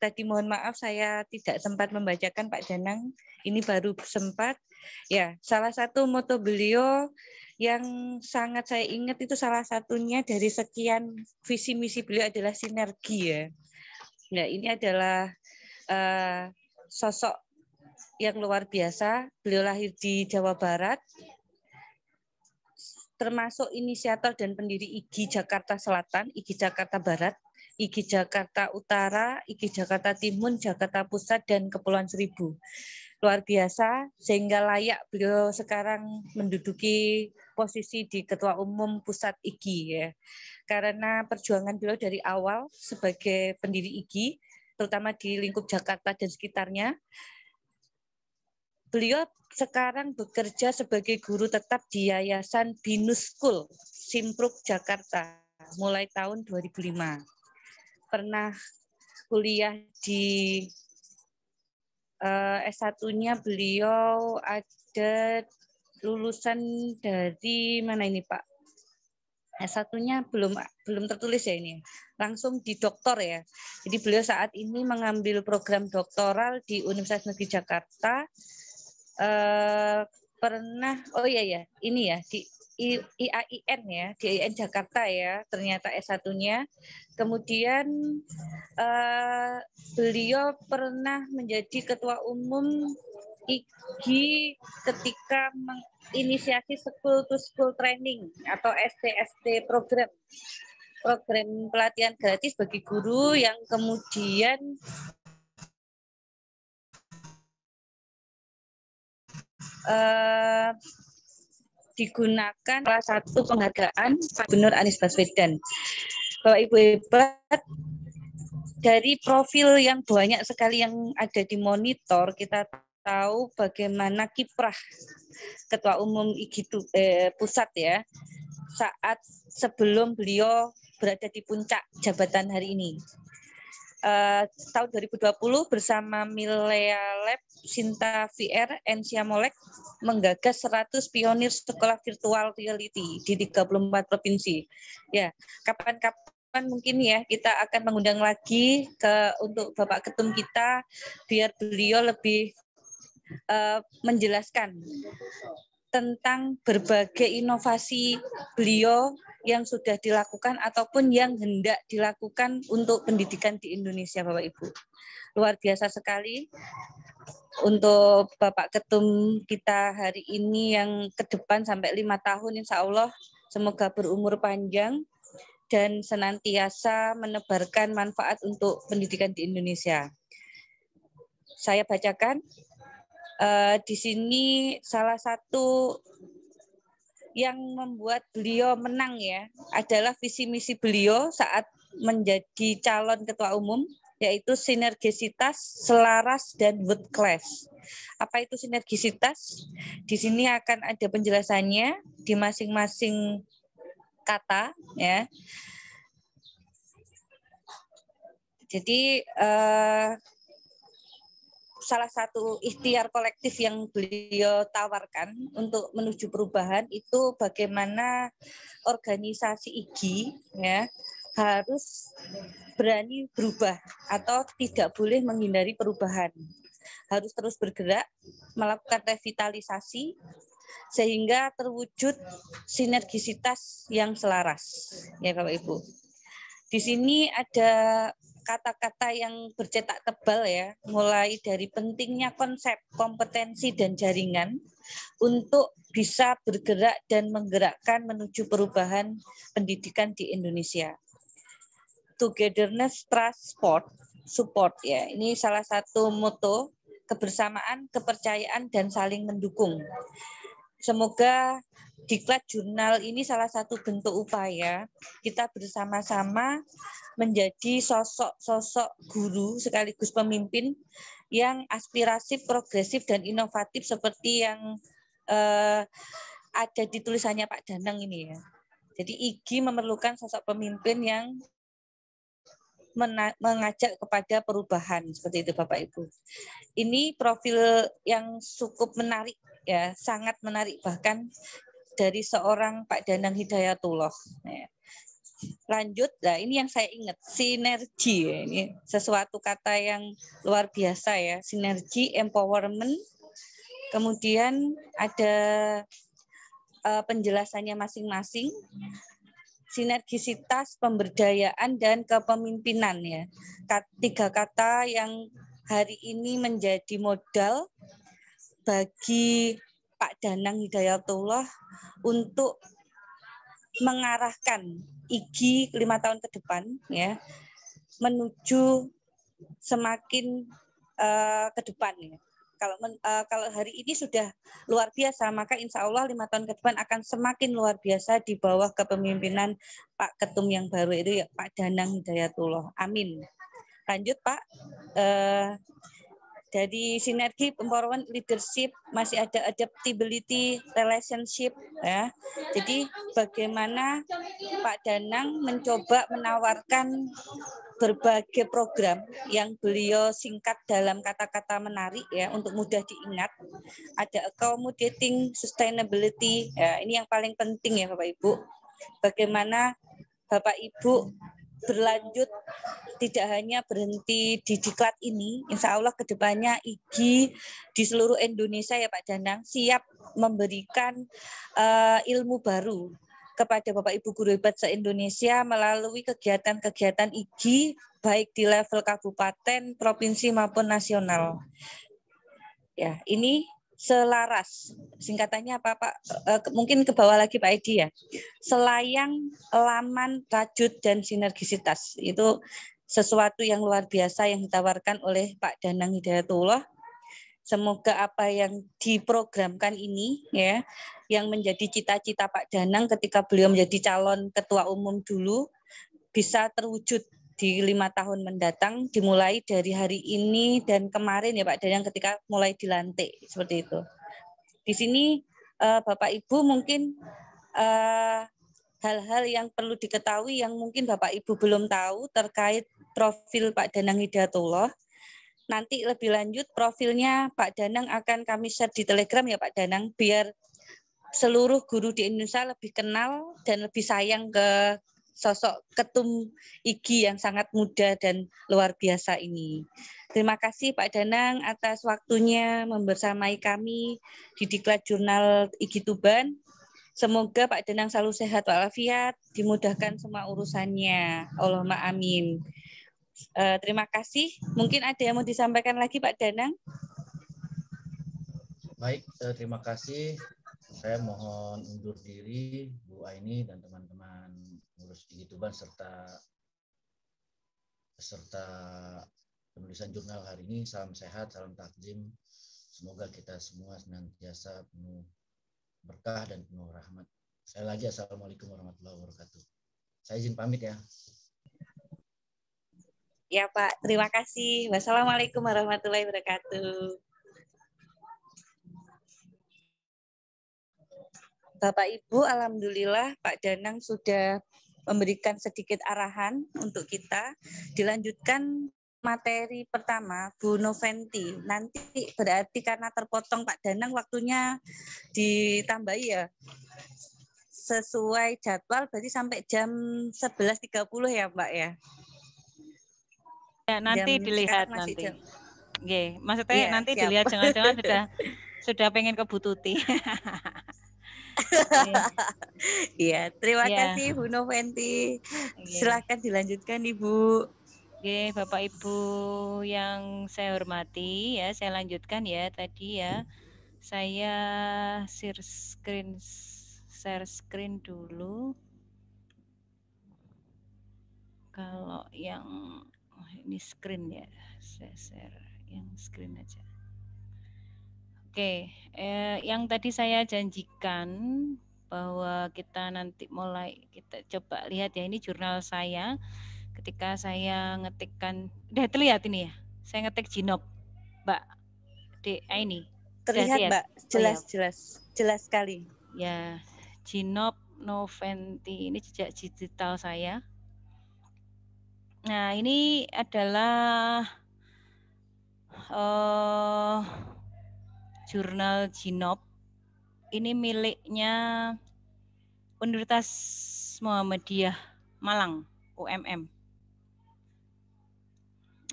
Tadi mohon maaf saya tidak sempat membacakan Pak Danang, ini baru sempat. Ya, salah satu moto beliau yang sangat saya ingat itu salah satunya dari sekian visi misi beliau adalah sinergi ya. Nah, ini adalah sosok yang luar biasa. Beliau lahir di Jawa Barat, termasuk inisiator dan pendiri IGI Jakarta Selatan, IGI Jakarta Barat, IGI Jakarta Utara, IGI Jakarta Timur, Jakarta Pusat, dan Kepulauan Seribu. Luar biasa, sehingga layak beliau sekarang menduduki posisi di Ketua Umum Pusat IGI ya. Karena perjuangan beliau dari awal sebagai pendiri IGI, terutama di lingkup Jakarta dan sekitarnya, beliau sekarang bekerja sebagai guru tetap di Yayasan Binus School, Simpruk Jakarta, mulai tahun 2005. Pernah kuliah di S1-nya beliau ada lulusan dari mana ini Pak? S1-nya belum tertulis ya ini. Langsung di doktor ya. Jadi beliau saat ini mengambil program doktoral di Universitas Negeri Jakarta. Pernah ini ya di IAIN ya, di IAIN Jakarta ya, ternyata S1-nya. Kemudian beliau pernah menjadi ketua umum IGI ketika menginisiasi school to school training atau STST program pelatihan gratis bagi guru yang kemudian digunakan salah satu penghargaan Pak Gubernur Anies Baswedan. Bapak Ibu hebat, dari profil yang banyak sekali yang ada di monitor, kita tahu bagaimana kiprah Ketua Umum IGI Pusat ya, saat sebelum beliau berada di puncak jabatan hari ini. Tahun 2020 bersama Milea Lab, Sinta VR, Ensia Molek menggagas 100 pionir sekolah virtual reality di 34 provinsi. Ya, kapan-kapan mungkin ya kita akan mengundang lagi untuk Bapak Ketum kita biar beliau lebih menjelaskan tentang berbagai inovasi beliau yang sudah dilakukan ataupun yang hendak dilakukan untuk pendidikan di Indonesia, Bapak Ibu. Luar biasa sekali untuk Bapak Ketum kita hari ini yang ke depan sampai 5 tahun insya Allah. Semoga berumur panjang dan senantiasa menebarkan manfaat untuk pendidikan di Indonesia. Saya bacakan. Di sini salah satu yang membuat beliau menang ya adalah visi misi beliau saat menjadi calon ketua umum, yaitu sinergisitas, selaras, dan world class. Apa itu sinergisitas? Di sini akan ada penjelasannya di masing-masing kata ya. Jadi salah satu ikhtiar kolektif yang beliau tawarkan untuk menuju perubahan itu bagaimana organisasi IGI ya harus berani berubah atau tidak boleh menghindari perubahan. Harus terus bergerak, melakukan revitalisasi, sehingga terwujud sinergisitas yang selaras. Ya Bapak Ibu. Di sini ada kata-kata yang bercetak tebal ya, mulai dari pentingnya konsep, kompetensi, dan jaringan untuk bisa bergerak dan menggerakkan menuju perubahan pendidikan di Indonesia. Togetherness, trust, support ya. Ini salah satu moto, kebersamaan, kepercayaan, dan saling mendukung. Semoga Diklat Jurnal ini salah satu bentuk upaya kita bersama-sama menjadi sosok-sosok guru sekaligus pemimpin yang aspiratif, progresif, dan inovatif seperti yang ada di tulisannya Pak Danang ini ya. Jadi IGI memerlukan sosok pemimpin yang mengajak kepada perubahan seperti itu Bapak Ibu. Ini profil yang cukup menarik ya, sangat menarik bahkan dari seorang Pak Danang Hidayatullah. Lanjut, nah ini yang saya ingat, sinergi ya, ini sesuatu kata yang luar biasa ya, sinergi, empowerment, kemudian ada penjelasannya masing-masing, sinergisitas, pemberdayaan, dan kepemimpinan ya. 3 kata yang hari ini menjadi modal bagi Pak Danang Hidayatullah untuk mengarahkan IGI 5 tahun ke depan ya menuju semakin ke depan ya. Kalau hari ini sudah luar biasa, maka insya Allah 5 tahun ke depan akan semakin luar biasa di bawah kepemimpinan Pak Ketum yang baru itu ya Pak Danang Hidayatullah. Amin. Lanjut Pak. Dari sinergi, empowerment, leadership, masih ada adaptability, relationship ya. Jadi bagaimana Pak Danang mencoba menawarkan berbagai program yang beliau singkat dalam kata-kata menarik ya untuk mudah diingat. Ada accommodating sustainability, ya, ini yang paling penting ya Bapak Ibu. Bagaimana Bapak Ibu berlanjut tidak hanya berhenti di Diklat ini, insya Allah kedepannya IGI di seluruh Indonesia ya Pak Danang siap memberikan ilmu baru kepada Bapak Ibu guru hebat se-Indonesia melalui kegiatan-kegiatan IGI baik di level kabupaten, provinsi maupun nasional. Ya, ini selaras. Singkatannya apa Pak? Mungkin ke bawah lagi Pak Edi ya. Selayang, laman, rajut, dan sinergisitas. Itu sesuatu yang luar biasa yang ditawarkan oleh Pak Danang Hidayatullah. Semoga apa yang diprogramkan ini ya, yang menjadi cita-cita Pak Danang ketika beliau menjadi calon ketua umum dulu, bisa terwujud di 5 tahun mendatang, dimulai dari hari ini dan kemarin ya Pak Danang ketika mulai dilantik seperti itu. Di sini Bapak Ibu mungkin hal-hal yang perlu diketahui yang mungkin Bapak Ibu belum tahu terkait profil Pak Danang Hidayatullah. Nanti lebih lanjut profilnya Pak Danang akan kami share di Telegram ya Pak Danang, biar seluruh guru di Indonesia lebih kenal dan lebih sayang ke sosok ketum IGI yang sangat muda dan luar biasa ini. Terima kasih Pak Danang atas waktunya membersamai kami di Diklat Jurnal IGI Tuban. Semoga Pak Danang selalu sehat walafiat, dimudahkan semua urusannya. Allahumma amin. Terima kasih. Mungkin ada yang mau disampaikan lagi Pak Danang? Baik, terima kasih. Saya mohon undur diri Bu Aini dan teman-teman pengurus IGI Tuban serta penulisan jurnal hari ini. Salam sehat, salam takdim. Semoga kita semua senantiasa penuh berkah dan penuh rahmat. Sekali lagi Assalamualaikum warahmatullahi wabarakatuh. Saya izin pamit ya. Ya Pak, terima kasih. Wassalamualaikum warahmatullahi wabarakatuh. Bapak Ibu, alhamdulillah Pak Danang sudah memberikan sedikit arahan untuk kita. Dilanjutkan materi pertama, Bu Noventi. Nanti berarti karena terpotong Pak Danang waktunya ditambahi ya. sesuai jadwal berarti sampai jam 11.30 ya Mbak ya? Ya, nanti Jam dilihat sekarang masih nanti. jam. Oke, maksudnya Iya, nanti siap. dilihat jangan-jangan sudah pengen ke Bu Tuti. Iya, terima Iya. kasih Bu Noventi. Oke. Silakan dilanjutkan Ibu. Oke, Bapak Ibu yang saya hormati ya, saya lanjutkan ya tadi ya. Saya share screen dulu. Kalau yang ini screen ya, saya share yang screen aja. Oke, yang tadi saya janjikan bahwa kita nanti mulai kita coba lihat ya, ini jurnal saya ketika saya ngetikkan, udah terlihat ini ya, saya ngetik Jinop, Mbak ini. Terlihat Mbak, jelas sekali. Ya, Jinop Noventi, ini jejak digital saya. Nah, ini adalah jurnal Jinop. Ini miliknya Universitas Muhammadiyah Malang, UMM.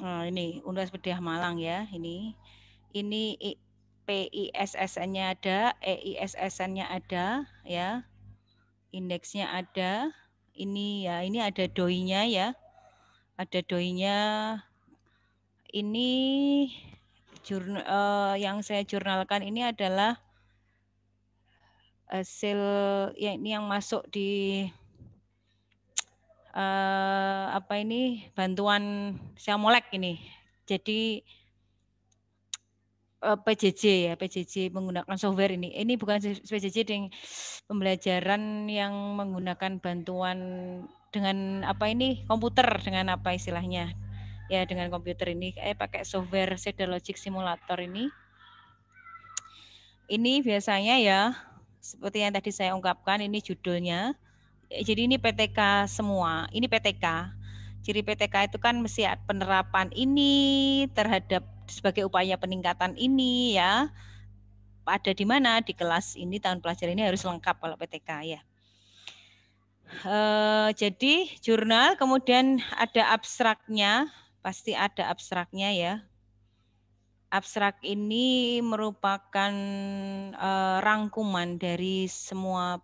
Nah, ini Universitas Muhammadiyah Malang ya, ini PISSN-nya ada, EISSN-nya ada ya. Indeksnya ada. Ini ya, ini ada doi-nya ya. Ada doi-nya. Ini yang saya jurnalkan ini adalah hasil ya, ini yang masuk di apa ini bantuan Siamolek ini. Jadi PJJ ya, PJJ menggunakan software ini. Ini bukan PJJ dengan pembelajaran yang menggunakan bantuan dengan apa ini komputer, dengan apa istilahnya ya, dengan komputer ini pakai software Cedar-Logic Simulator ini. Ini biasanya ya seperti yang tadi saya ungkapkan, ini judulnya. Jadi ini PTK semua, ini PTK. Ciri PTK itu kan mesti penerapan ini terhadap sebagai upaya peningkatan ini ya. Ada di mana? Di kelas ini, tahun pelajaran ini harus lengkap kalau PTK ya. Jadi jurnal, kemudian ada abstraknya, pasti ada abstraknya ya. Abstrak ini merupakan rangkuman dari semua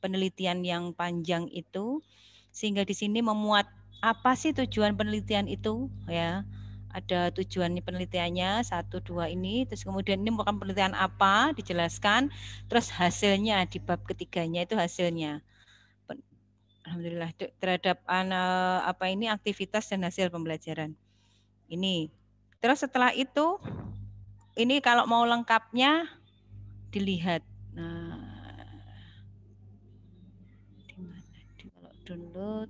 penelitian yang panjang itu, sehingga di sini memuat apa sih tujuan penelitian itu ya. Ada tujuan penelitiannya 1, 2 ini, terus kemudian ini merupakan penelitian apa dijelaskan, terus hasilnya di bab ketiganya itu hasilnya. Alhamdulillah terhadap apa ini aktivitas dan hasil pembelajaran. Ini. Terus setelah itu ini kalau mau lengkapnya dilihat. Nah, di mana? Kalau download.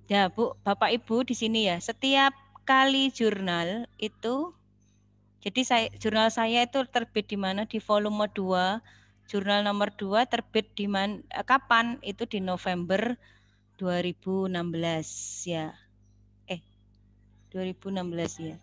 Ya, Bu, Bapak Ibu di sini ya. Setiap kali jurnal itu, jadi jurnal saya itu terbit di mana? Di volume 2. Jurnal nomor 2 terbit di mana? Kapan? Itu di November 2016 ya. 2016 ya.